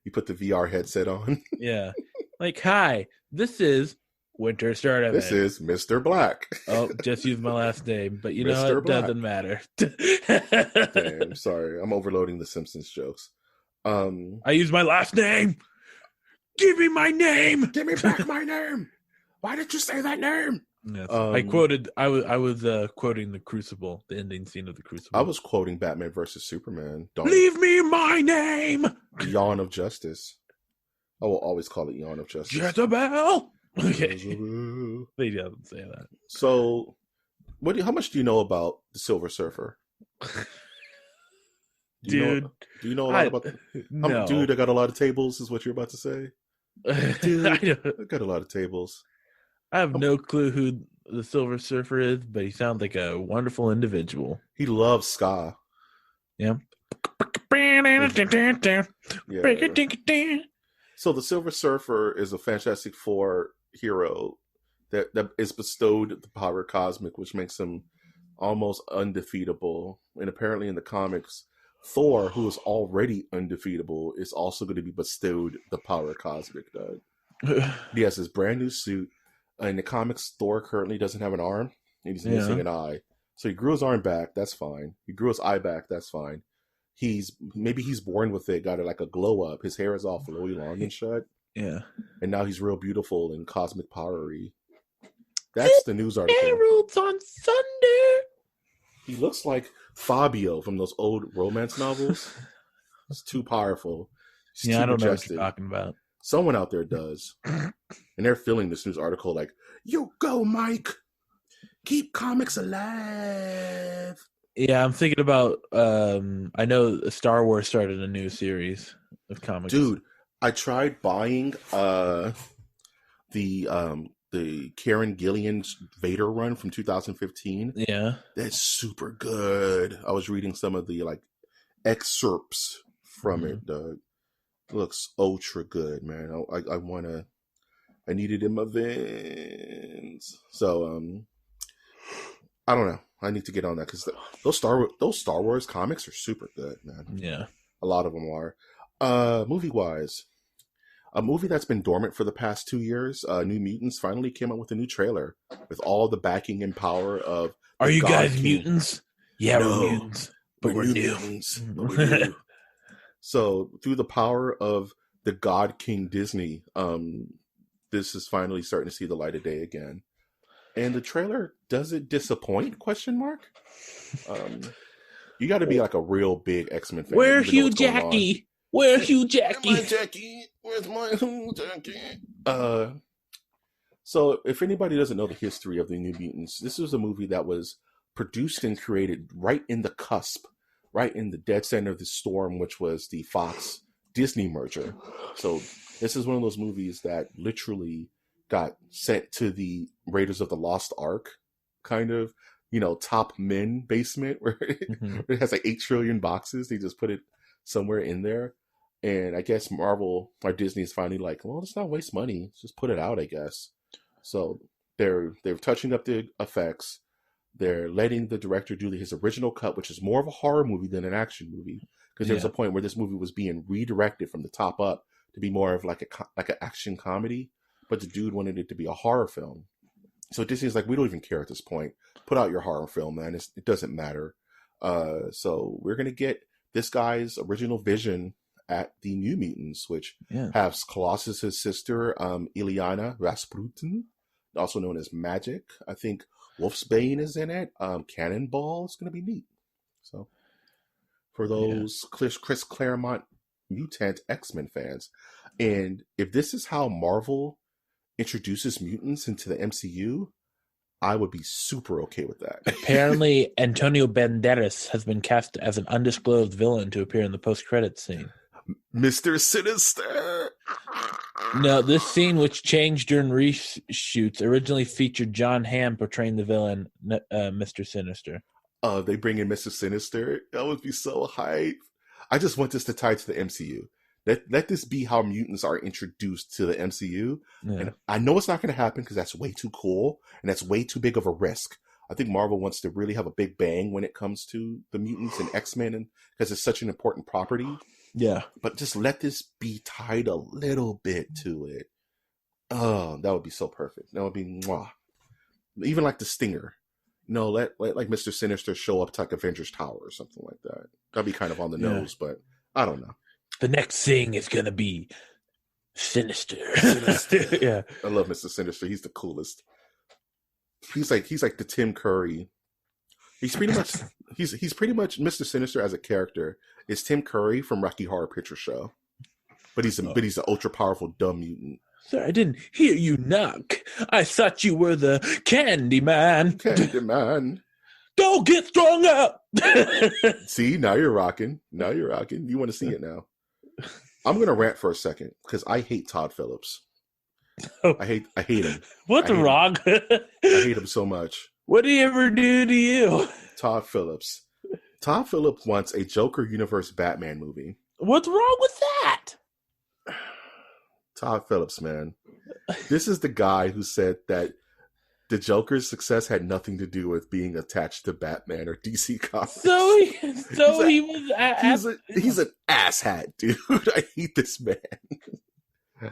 you put the VR headset on. Yeah, like hi, this is Winter Tournament. This is Mr. Black. Oh, just use my last name, but you know Mr. it doesn't matter. Damn, sorry, I'm overloading the Simpsons jokes. I use my last name. Give me my name. Give me back my name. Why did you say that name? Yes. I was quoting the Crucible, the ending scene of the Crucible. I was quoting Batman versus Superman. Leave me my name. Yawn of Justice. I will always call it Yawn of Justice. Jezebel. Okay. They doesn't say that. So, how much do you know about the Silver Surfer? Do you know a lot about? No. Dude, I got a lot of tables. Is what you're about to say? Dude, I got a lot of tables. I have no clue who the Silver Surfer is, but he sounds like a wonderful individual. He loves ska. Yeah. Yeah. So the Silver Surfer is a Fantastic Four hero that is bestowed the power cosmic, which makes him almost undefeatable. And apparently in the comics, Thor, who is already undefeatable, is also going to be bestowed the power cosmic, Doug. He has his brand new suit. In the comics, Thor currently doesn't have an arm, and he's missing an eye. So he grew his arm back, that's fine. He grew his eye back, that's fine. Maybe he's born with it, got it like a glow up. His hair is all flowy, long and shut. Yeah. And now he's real beautiful and cosmic powery. That's the news article. Heralds on Sunday. He looks like Fabio from those old romance novels. It's too powerful. He's too I don't majestic. know what you're talking about. Someone out there does. And they're filling this news article like, you go, Mike. Keep comics alive. Yeah, I'm thinking about, I know Star Wars started a new series of comics. Dude, I tried buying the Karen Gillian's Vader run from 2015. Yeah. That's super good. I was reading some of the like excerpts from it, Doug. Looks ultra good, man. I need it in my veins. So I don't know. I need to get on that because those Star Wars comics are super good, man. Yeah. A lot of them are. Movie wise, a movie that's been dormant for the past 2 years, New Mutants, finally came out with a new trailer with all the backing and power of. Are you guys King. Mutants? Yeah, No, we're mutants, but we're new. Mutants, but we're new. So through the power of the God King Disney, this is finally starting to see the light of day again. And the trailer, does it disappoint? ? You got to be like a real big X-Men fan. Where's Hugh Jackie? Where's Hugh Jackie? Where's my Jackie? Where's my Hugh Jackie? So if anybody doesn't know the history of the New Mutants, this was a movie that was produced and created right in the cusp, right in the dead center of the storm, which was the Fox Disney merger. So this is one of those movies that literally got sent to the Raiders of the Lost Ark kind of, top men basement where it has like 8 trillion boxes. They just put it somewhere in there. And I guess Marvel or Disney is finally like, well, let's not waste money. Let's just put it out, I guess. So they're touching up the effects. They're letting the director do his original cut, which is more of a horror movie than an action movie. Because there's a point where this movie was being redirected from the top up to be more of like an action comedy. But the dude wanted it to be a horror film. So Disney's like, we don't even care at this point. Put out your horror film, man. It doesn't matter. So we're going to get this guy's original vision at the New Mutants, which has Colossus's sister, Ileana Rasputin, also known as Magic. I think Wolfsbane is in it. Cannonball is going to be neat. So for those Chris Claremont mutant X-Men fans. And if this is how Marvel introduces mutants into the MCU, I would be super okay with that. Apparently, Antonio Banderas has been cast as an undisclosed villain to appear in the post-credits scene. Mr. Sinister! No, this scene, which changed during reshoots, originally featured John Hamm portraying the villain, Mr. Sinister. They bring in Mr. Sinister. That would be so hype. I just want this to tie to the MCU. Let this be how mutants are introduced to the MCU. Yeah. And I know it's not going to happen because that's way too cool and that's way too big of a risk. I think Marvel wants to really have a big bang when it comes to the mutants and X-Men, and because it's such an important property. Yeah. But just let this be tied a little bit to it. Oh, that would be so perfect. That would be mwah. Even like the Stinger. Let like Mr. Sinister show up to like Avengers Tower or something like that. That'd be kind of on the nose, but I don't know. The next thing is gonna be Sinister. Yeah. I love Mr. Sinister. He's the coolest. He's like the Tim Curry. He's pretty much Mr. Sinister as a character is Tim Curry from Rocky Horror Picture Show. But he's an ultra powerful dumb mutant. Sir, I didn't hear you knock. I thought you were the Candy Man. Candy Man. Don't get strung up. See, now you're rocking. You want to see it now. I'm going to rant for a second because I hate Todd Phillips. I hate him. What's wrong? I hate him so much. What did he ever do to you? Todd Phillips. Todd Phillips wants a Joker Universe Batman movie. What's wrong with that? Todd Phillips, man. This is the guy who said that the Joker's success had nothing to do with being attached to Batman or DC Comics. He's an asshat, dude. I hate this man.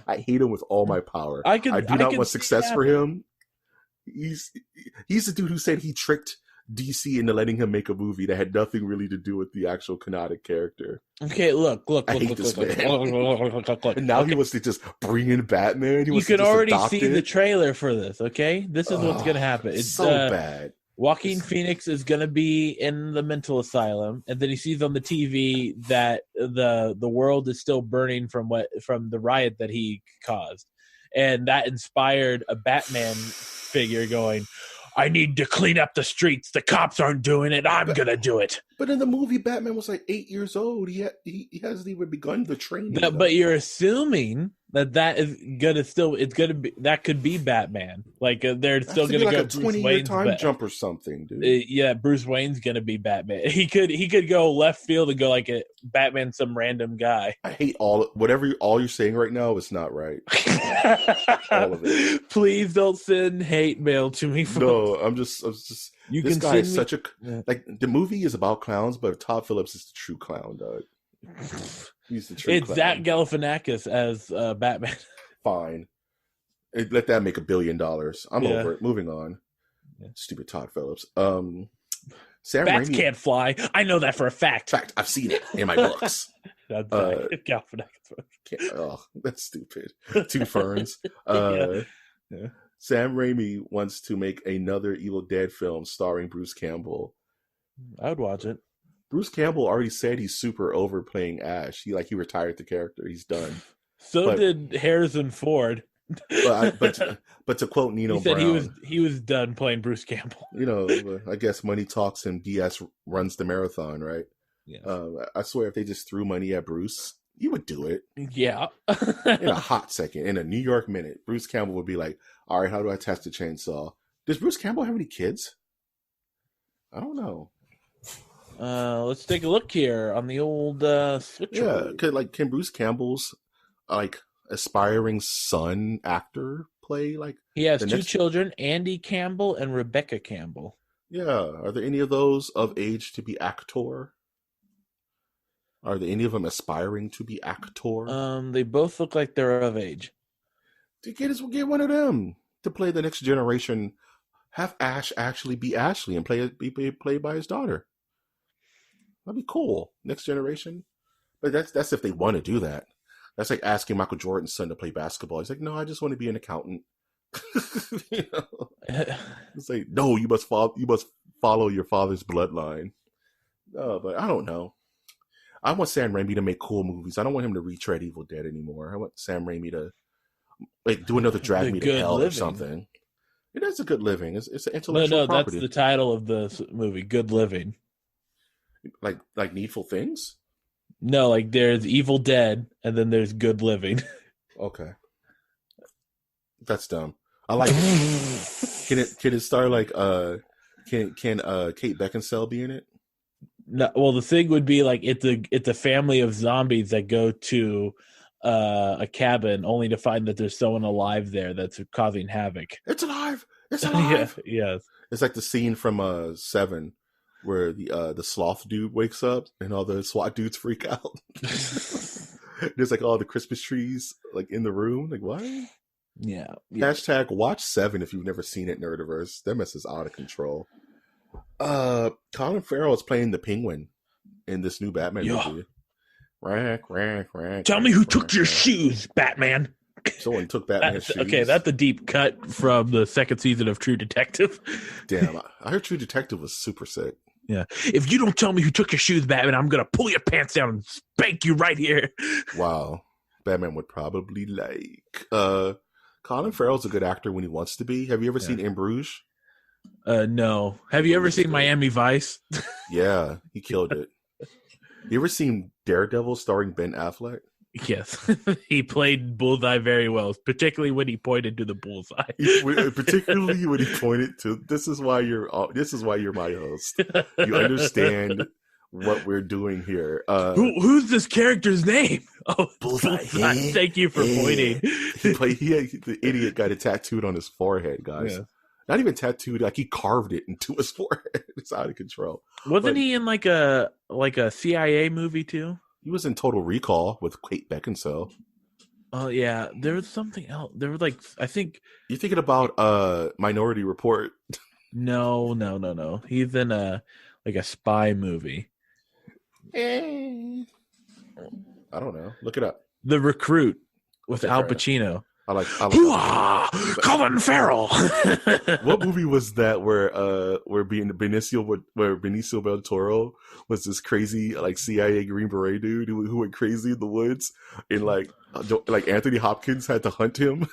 I hate him with all my power. I do not want success for him. He's the dude who said he tricked DC into letting him make a movie that had nothing really to do with the actual canonic character. Okay, look. I hate this man. And now he wants to just bring in Batman. You can already see the trailer for this, okay? This is what's going to happen. It's so bad. Joaquin Phoenix is going to be in the mental asylum, and then he sees on the TV that the world is still burning from the riot that he caused. And that inspired a Batman figure going, I need to clean up the streets. The cops aren't doing it. I'm going to do it. But in the movie, Batman was like 8 years old. He hasn't even begun the training. But you're assuming that is going to that could be Batman. Like they're still going to go a 20-year time jump or something, dude. Yeah, Bruce Wayne's going to be Batman. He could go left field and go like a Batman, some random guy. I hate all you're saying right now is not right. All of it. Please don't send hate mail to me. No, I'm just. This guy is such a the movie is about clowns, but Todd Phillips is the true clown, dog. He's the true clown. Zach Galifianakis as Batman. Fine, let that make $1 billion. I'm over it. Moving on. Yeah. Stupid Todd Phillips. Sam Bats Raimi can't fly. I know that for a fact. I've seen it in my books. That's Galifianakis. Oh, that's stupid. Two ferns. Yeah. Sam Raimi wants to make another Evil Dead film starring Bruce Campbell. I would watch it. Bruce Campbell already said he's super over playing Ash. He retired the character. He's done. So did Harrison Ford. But to quote Nino Brown, he said he was done playing Bruce Campbell. I guess money talks and BS runs the marathon, right? Yeah. I swear, if they just threw money at Bruce, he would do it. Yeah. In a hot second, in a New York minute, Bruce Campbell would be like, all right, how do I test the chainsaw? Does Bruce Campbell have any kids? I don't know. Let's take a look here on the old switch. Yeah, can Bruce Campbell's aspiring son actor play he has two children, Andy Campbell and Rebecca Campbell. Yeah, are there any of those of age to be actor? Are there any of them aspiring to be actor? They both look like they're of age. Get one of them to play the next generation. Have Ash actually be Ashley and be played by his daughter. That'd be cool. Next generation. But that's if they want to do that. That's like asking Michael Jordan's son to play basketball. He's like, no, I just want to be an accountant. It's like, no, you must follow your father's bloodline. No, but I don't know. I want Sam Raimi to make cool movies. I don't want him to retread Evil Dead anymore. I want Sam Raimi to do another Drag Me to Hell or something. It is a good living. It's an intellectual property. That's the title of the movie, Good Living. Like Needful Things? No, there's Evil Dead, and then there's Good Living. Okay. That's dumb. I like it. Can it star can Kate Beckinsale be in it? No, well, the thing would be like it's a family of zombies that go to a cabin only to find that there's someone alive there that's causing havoc. It's alive. It's Yeah, alive. yes. It's like the scene from Seven where the sloth dude wakes up and all the SWAT dudes freak out. There's like all the Christmas trees like in the room. Like what? Yeah. Hashtag watch Seven if you've never seen it, Nerdiverse. That mess is out of control. Colin Farrell is playing the Penguin in this new Batman movie. Tell me who took your shoes, Batman. Someone took Batman's shoes. Okay, that's a deep cut from the second season of True Detective. Damn, I heard True Detective was super sick. Yeah. If you don't tell me who took your shoes, Batman, I'm going to pull your pants down and spank you right here. Wow. Batman would probably like. Colin Farrell's a good actor when he wants to be. Have you ever seen In Bruges? No. Have you ever seen Miami Vice? Yeah, he killed it. You ever seen Daredevil starring Ben Affleck? Yes. He played Bullseye very well, particularly when he pointed to the bullseye. Particularly when he pointed to this is why you're my host. You understand what we're doing here. Who's this character's name? Oh, Bullseye. Thank you for pointing. The idiot got it tattooed on his forehead, guys. Yeah. Not even tattooed, like he carved it into his forehead. It's out of control. Wasn't he in like a CIA movie too? He was in Total Recall with Kate Beckinsale. Oh yeah, there was something else. There was like I think you're thinking about Minority Report. No. He's in a spy movie. I don't know. Look it up. The Recruit with Al Pacino. I like Colin Farrell. What movie was that where Benicio del Toro was this crazy like CIA Green Beret dude who went crazy in the woods and like Anthony Hopkins had to hunt him,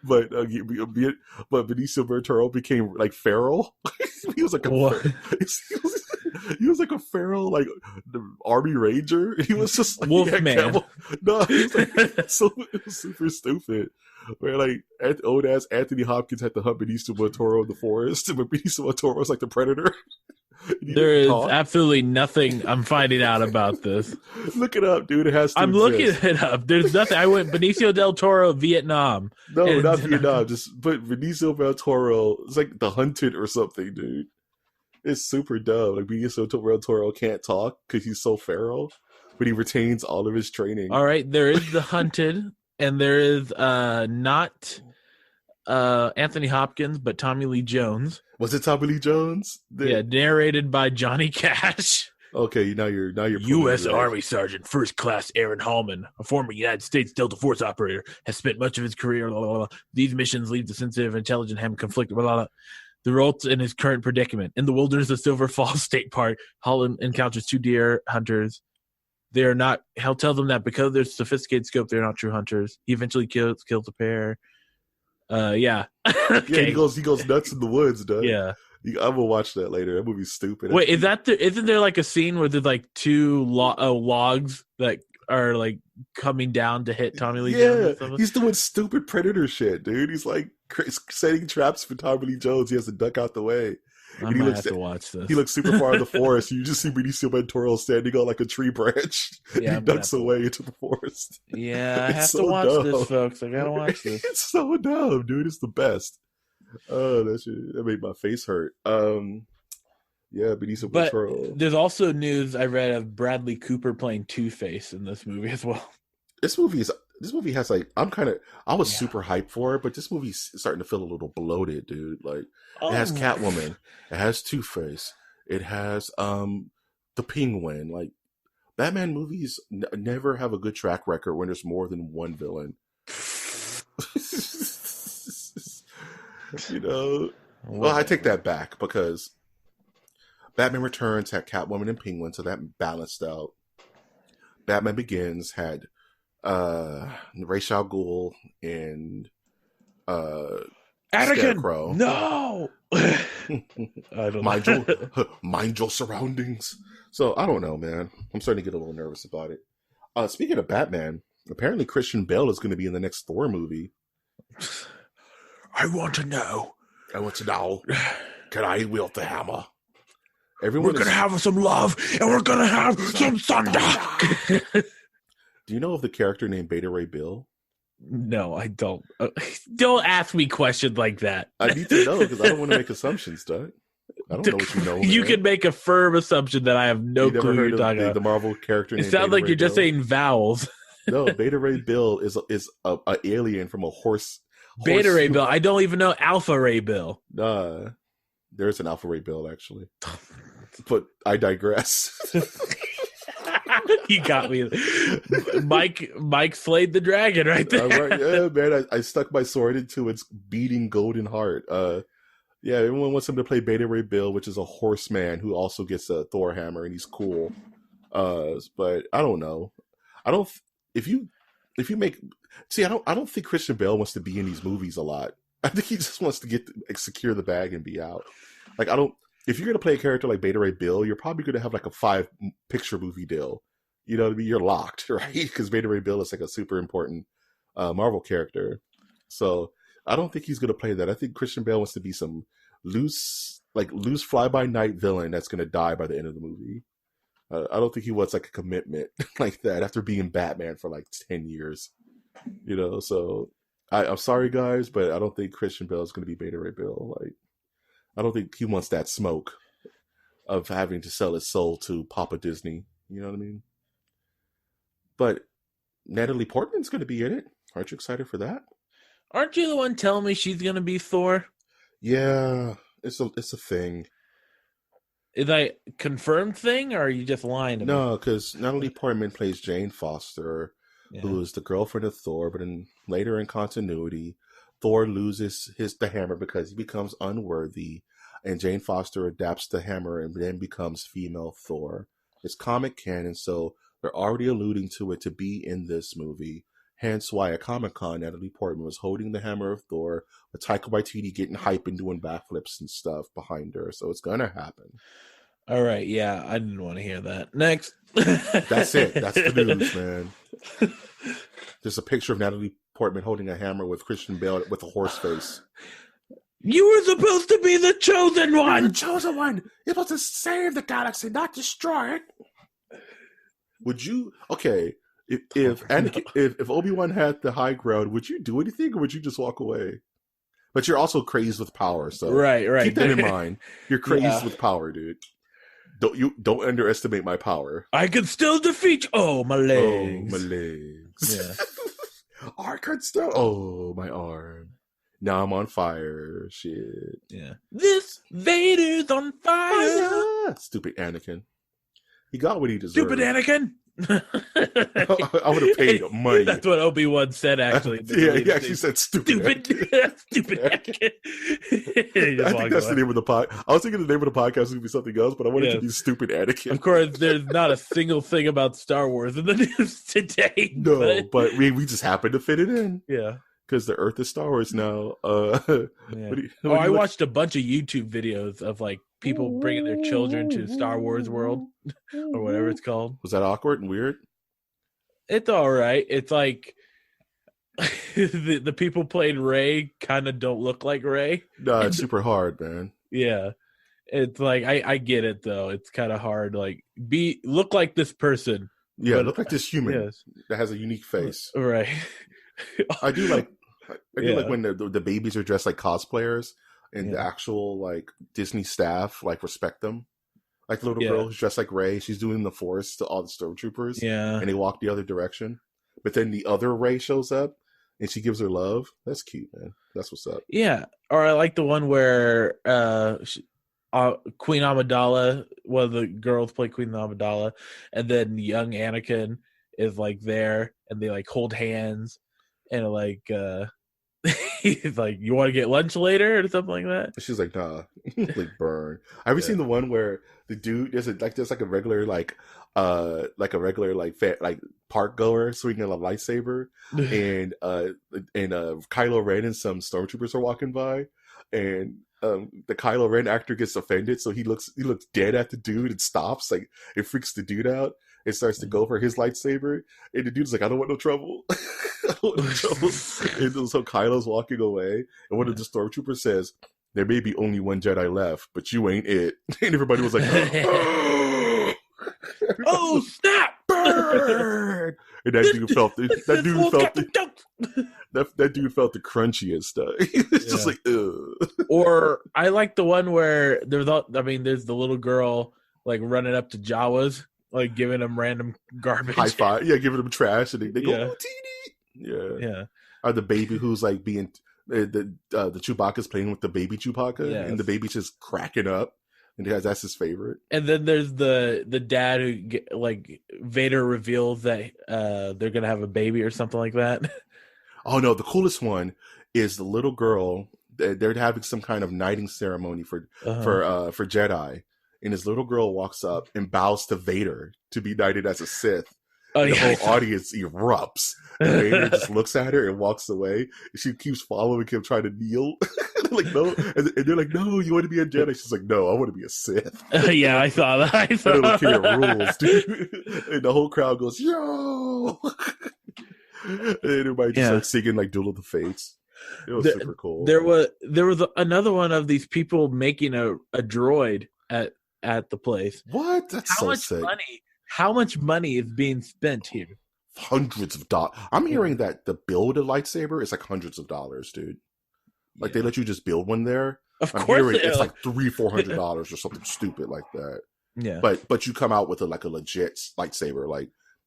but Benicio del Toro became like feral. He was like he was like a feral, like the Army Ranger. He was just like Wolfman. No, he was like it was super stupid. Where like old ass Anthony Hopkins had to hunt Benicio del Toro in the forest, but Benicio del Toro was like the predator. There is absolutely nothing I'm finding out about this. Look it up, dude. It has to I'm exist. looking it up. There's nothing. I went Benicio del Toro, Vietnam. No, not Vietnam. Just put Benicio del Toro. It's like The Hunted or something, dude. It's super dumb. Like Benicio del Toro can't talk because he's so feral, but he retains all of his training. All right, there is The Hunted, and there is not Anthony Hopkins, but Tommy Lee Jones. Was it Tommy Lee Jones? Yeah, narrated by Johnny Cash. Okay, now you're U.S. Army Sergeant First Class Aaron Hallman, a former United States Delta Force operator, has spent much of his career. Blah, blah, blah. These missions lead to sensitive, intelligent, having conflict. Blah, blah, blah. The results in his current predicament. In the wilderness of Silver Falls State Park, Holland encounters two deer hunters. They are not. He'll tell them that because of their sophisticated scope, they're not true hunters. He eventually kills the pair. Yeah. Okay. Yeah, he goes nuts in the woods, dude. Yeah. I'm gonna watch that later. That movie's stupid. Wait, isn't there like a scene where there's like two logs that are like coming down to hit Tommy Lee Jones? Yeah, he's doing stupid predator shit, dude. He's like setting traps for Tommy Lee Jones. He has to duck out the way. I might have to watch this. He looks super far in the forest. You just see Benicio del Toro standing on like a tree branch. Yeah, he ducks away into the forest. Yeah, I have to watch this, folks. I gotta watch this. It's so dumb, dude. It's the best. Oh, that made my face hurt. Yeah, Benicio del Toro. There's also news I read of Bradley Cooper playing Two-Face in this movie as well. This movie has like I was super hyped for it, but this movie's starting to feel a little bloated, dude. Like it has Catwoman, it has Two-Face, it has the Penguin. Like Batman movies never have a good track record when there's more than one villain. You know, well, I take that back because Batman Returns had Catwoman and Penguin, so that balanced out. Batman Begins had Ra's al Ghul and Anakin. Scarecrow. No, I don't mind your surroundings. So I don't know, man. I'm starting to get a little nervous about it. Speaking of Batman, apparently Christian Bale is going to be in the next Thor movie. I want to know. Can I wield the hammer? Everyone we're gonna have some love and we're gonna have some thunder. Do you know of the character named Beta Ray Bill? No, I don't. Don't ask me questions like that. I need to know because I don't want to make assumptions, Doug. I don't know what you know. You man. can make a firm assumption that I have no clue you're talking about. The Marvel character. It sounds like you're just saying vowels. No, Beta Ray Bill is a alien from a horse. Beta Ray Bill. I don't even know Alpha Ray Bill. There's an Alpha Ray Bill actually, but I digress. You got me. Mike slayed the dragon right there. Right, yeah, man. I stuck my sword into its beating golden heart. Yeah, everyone wants him to play Beta Ray Bill, which is a horseman who also gets a Thor hammer, and he's cool. But I don't know. I don't. If you make, see, I don't think Christian Bale wants to be in these movies a lot. I think he just wants to secure the bag and be out. Like I don't. If you're gonna play a character like Beta Ray Bill, you're probably gonna have like a 5-picture movie deal. You know what I mean? You're locked, right? Because Beta Ray Bill is like a super important Marvel character. So I don't think he's gonna play that. I think Christian Bale wants to be some loose fly-by-night villain that's gonna die by the end of the movie. I don't think he wants like a commitment like that after being Batman for like 10 years. You know, so I'm sorry guys, but I don't think Christian Bale is gonna be Beta Ray Bill. Like, I don't think he wants that smoke of having to sell his soul to Papa Disney. You know what I mean? But Natalie Portman's going to be in it. Aren't you excited for that? Aren't you the one telling me she's going to be Thor? Yeah, it's a thing. Is that a confirmed thing, or are you just lying to me? No, because Natalie Portman plays Jane Foster, who is the girlfriend of Thor, but later in continuity, Thor loses the hammer because he becomes unworthy, and Jane Foster adapts the hammer and then becomes female Thor. It's comic canon, so they're already alluding to it to be in this movie. Hence why at Comic-Con, Natalie Portman was holding the hammer of Thor, with Taika Waititi getting hype and doing backflips and stuff behind her. So it's going to happen. All right, yeah, I didn't want to hear that. Next. That's it. That's the news, man. There's a picture of Natalie Portman holding a hammer with Christian Bale with a horse face. You were supposed to be the chosen one. You're the chosen one. You're supposed to save the galaxy, not destroy it. Would you? Okay, if Obi-Wan had the high ground, would you do anything, or would you just walk away? But you're also crazed with power, so right. Keep that in mind. You're crazed with power, dude. Don't underestimate my power. I can still defeat you. Oh, my legs. Oh, my legs. Yeah. I could still. Oh, my arm. Now I'm on fire. Shit. Yeah. This Vader's on fire. Stupid Anakin. He got what he deserved. Stupid Anakin. I would have paid money. That's what Obi-Wan said, actually. Yeah, he actually said stupid Anakin. I think that's the name of the podcast. I was thinking the name of the podcast was going to be something else, but I wanted it to be Stupid Anakin. Of course, there's not a single thing about Star Wars in the news today. No, but we just happened to fit it in. Yeah. Because the Earth is Star Wars now. I watched a bunch of YouTube videos of like people bringing their children to Star Wars World or whatever it's called. Was that awkward and weird? It's all right. It's like the people playing Rey kind of don't look like Rey. No, it's super hard, man. Yeah. It's like I get it though. It's kind of hard. Like look like this person. Yeah, look like this human that has a unique face. Right. I do like when the babies are dressed like cosplayers and the actual like Disney staff like respect them. Like the little girl who's dressed like Rey, she's doing the Force to all the stormtroopers. Yeah. And they walk the other direction. But then the other Rey shows up and she gives her love. That's cute, man. That's what's up. Yeah. Or I like the one where Queen Amidala, one of the girls play Queen Amidala, and then young Anakin is like there and they like hold hands. And like, he's like, "You want to get lunch later?" or something like that. She's like, "Nah, like burn." Have you seen the one where the dude there's like a regular like park goer swinging a lightsaber, and Kylo Ren and some stormtroopers are walking by, and the Kylo Ren actor gets offended, so he looks dead at the dude and stops. Like it freaks the dude out. It starts to go for his lightsaber, and the dude's like, "I don't want no trouble." I don't want no trouble. And so Kylo's walking away, and one of the stormtroopers says, there may be only one Jedi left, but you ain't it. And everybody was like, oh, snap! Burn! And that dude felt the crunchiest. It's just like, ugh. Or I like the one where there's the little girl like running up to Jawas, like giving them random garbage. High five. Yeah, giving them trash. And they go, oh, teeny. Yeah. Yeah. Or the baby who's like being, the Chewbacca's playing with the baby Chewbacca. Yes. And the baby's just cracking up. And that's his favorite. And then there's the dad who, like, Vader reveals that they're going to have a baby or something like that. Oh, no. The coolest one is the little girl. They're having some kind of knighting ceremony for Jedi. And this little girl walks up and bows to Vader to be knighted as a Sith. Oh, the whole audience erupts. And Vader just looks at her and walks away. And she keeps following him, trying to kneel. Like, no. And they're like, no, you want to be a Jedi? She's like, no, I want to be a Sith. Yeah, I saw that. I don't care rules, dude. And the whole crowd goes, yo! And everybody just starts singing like Duel of the Fates. It was super cool. There was another one of these people making a droid at the place. What? That's so sick. How much money is being spent here? Hundreds of dollars. I'm hearing that the build a lightsaber is like hundreds of dollars, dude. Like they let you just build one there. Of course, it's like $300-400 or something stupid like that. Yeah, but you come out with a legit lightsaber,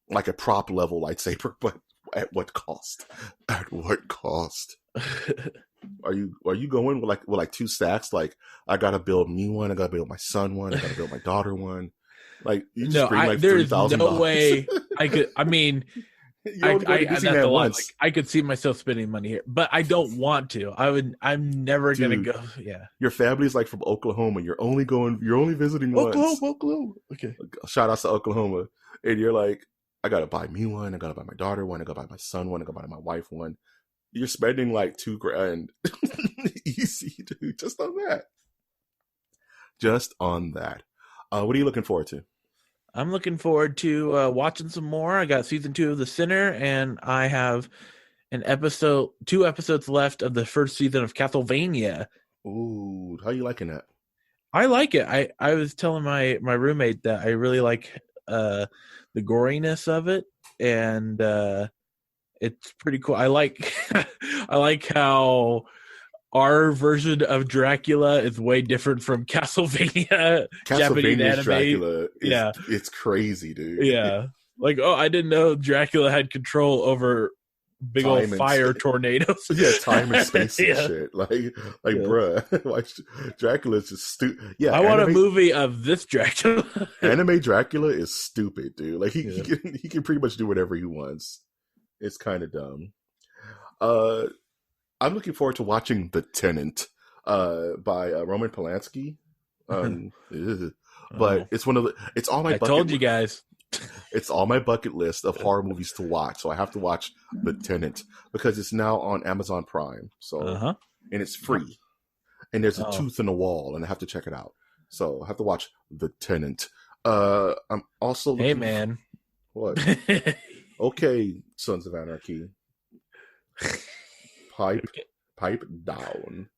like a prop level lightsaber. But at what cost? At what cost? Are you going with like 2 stacks? Like, I gotta build me one, I gotta build my son one, I gotta build my daughter one. Like, you just bring like there's $3,000. No way I could. I mean, I could see myself spending money here, but I don't want to. I'm never gonna go. Yeah, your family's like from Oklahoma. You're only visiting once. Oklahoma. Okay. Shout outs to Oklahoma, and you're like, I gotta buy me one. I gotta buy my daughter one. I gotta buy my son one. I gotta buy my wife one. You're spending like $2,000 easy, dude, just on that. Just on that. What are you looking forward to? I'm looking forward to watching some more. I got season 2 of The Sinner, and I have 2 episodes left of the first season of Castlevania. Ooh, how are you liking that? I like it. I was telling my roommate that I really like the goriness of it, and it's pretty cool. I like how our version of Dracula is way different from Castlevania Japanese anime. Dracula it's crazy, dude. Yeah. Like, I didn't know Dracula had control over big old fire tornadoes. Yeah, time and space and shit. Like, bruh. Dracula's just stupid. Yeah, I want a movie of this Dracula. Anime Dracula is stupid, dude. Like, he can pretty much do whatever he wants. It's kind of dumb. I'm looking forward to watching The Tenant by Roman Polanski. But it's it's on my bucket. I told you guys. It's on my bucket list of horror movies to watch. So I have to watch The Tenant because it's now on Amazon Prime. So and it's free. And there's a tooth in the wall, and I have to check it out. So I have to watch The Tenant. I'm also looking. Hey, man. What? Okay, Sons of Anarchy. Pipe down.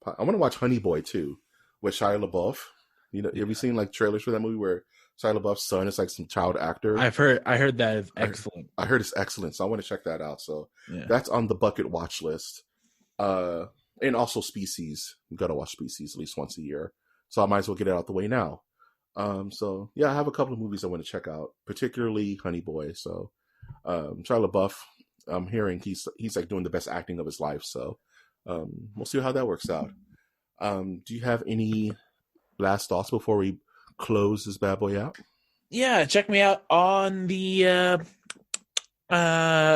I want to watch Honey Boy too, with Shia LaBeouf. You know, have you seen like trailers for that movie where Shia LaBeouf's son is like some child actor? I heard that is excellent. I heard it's excellent, so I want to check that out. So that's on the bucket watch list. And also Species. You gotta watch Species at least once a year. So I might as well get it out the way now. So yeah, I have a couple of movies I want to check out, particularly Honey Boy. So Shia LaBeouf, I'm hearing he's like doing the best acting of his life. So we'll see how that works out. Do you have any last thoughts before we close this bad boy out? Yeah, check me out on the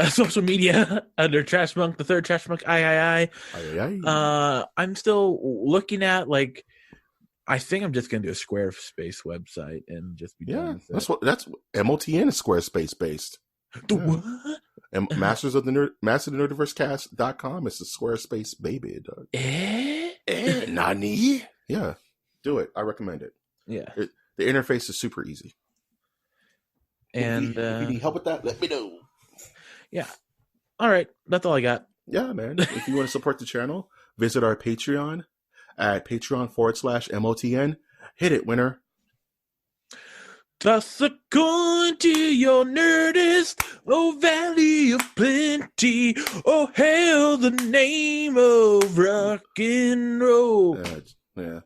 social media under Trash Monk, the third Trash Monk. I'm still looking at I think I'm just gonna do a Squarespace website and just be done with it. That's MOTN is Squarespace based. What? And Masters of the Nerdiversecast.com is a Squarespace baby, dog. Nani? Yeah, do it. I recommend it. Yeah, the interface is super easy. And if you need help with that, let me know. Yeah. All right, that's all I got. Yeah, man. If you want to support the channel, visit our Patreon at Patreon.com/MOTN. Hit it, winner. Toss a coin to your nerdist, oh valley of plenty, oh hail the name of rock and roll. Yeah.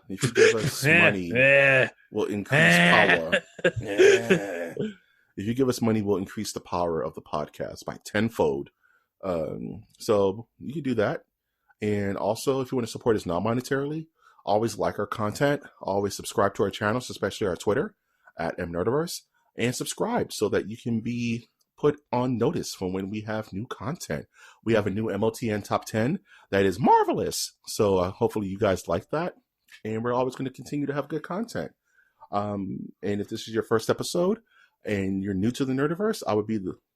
If you give us money, we'll increase power. If you give us money, we'll increase the power of the podcast by tenfold. So you can do that. And also, if you want to support us non-monetarily, always like our content, always subscribe to our channels, especially our Twitter at mnerdiverse, and subscribe so that you can be put on notice for when we have new content. We have a new MOTN Top 10 that is marvelous. So hopefully you guys like that. And we're always going to continue to have good content. And if this is your first episode and you're new to the Nerdiverse, I would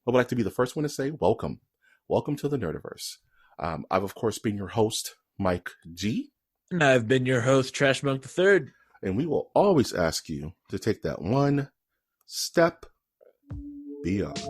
like to be the first one to say welcome. Welcome to the Nerdiverse. I've, of course, been your host, Mike G. And I've been your host, Trash Monk III. And we will always ask you to take that one step beyond.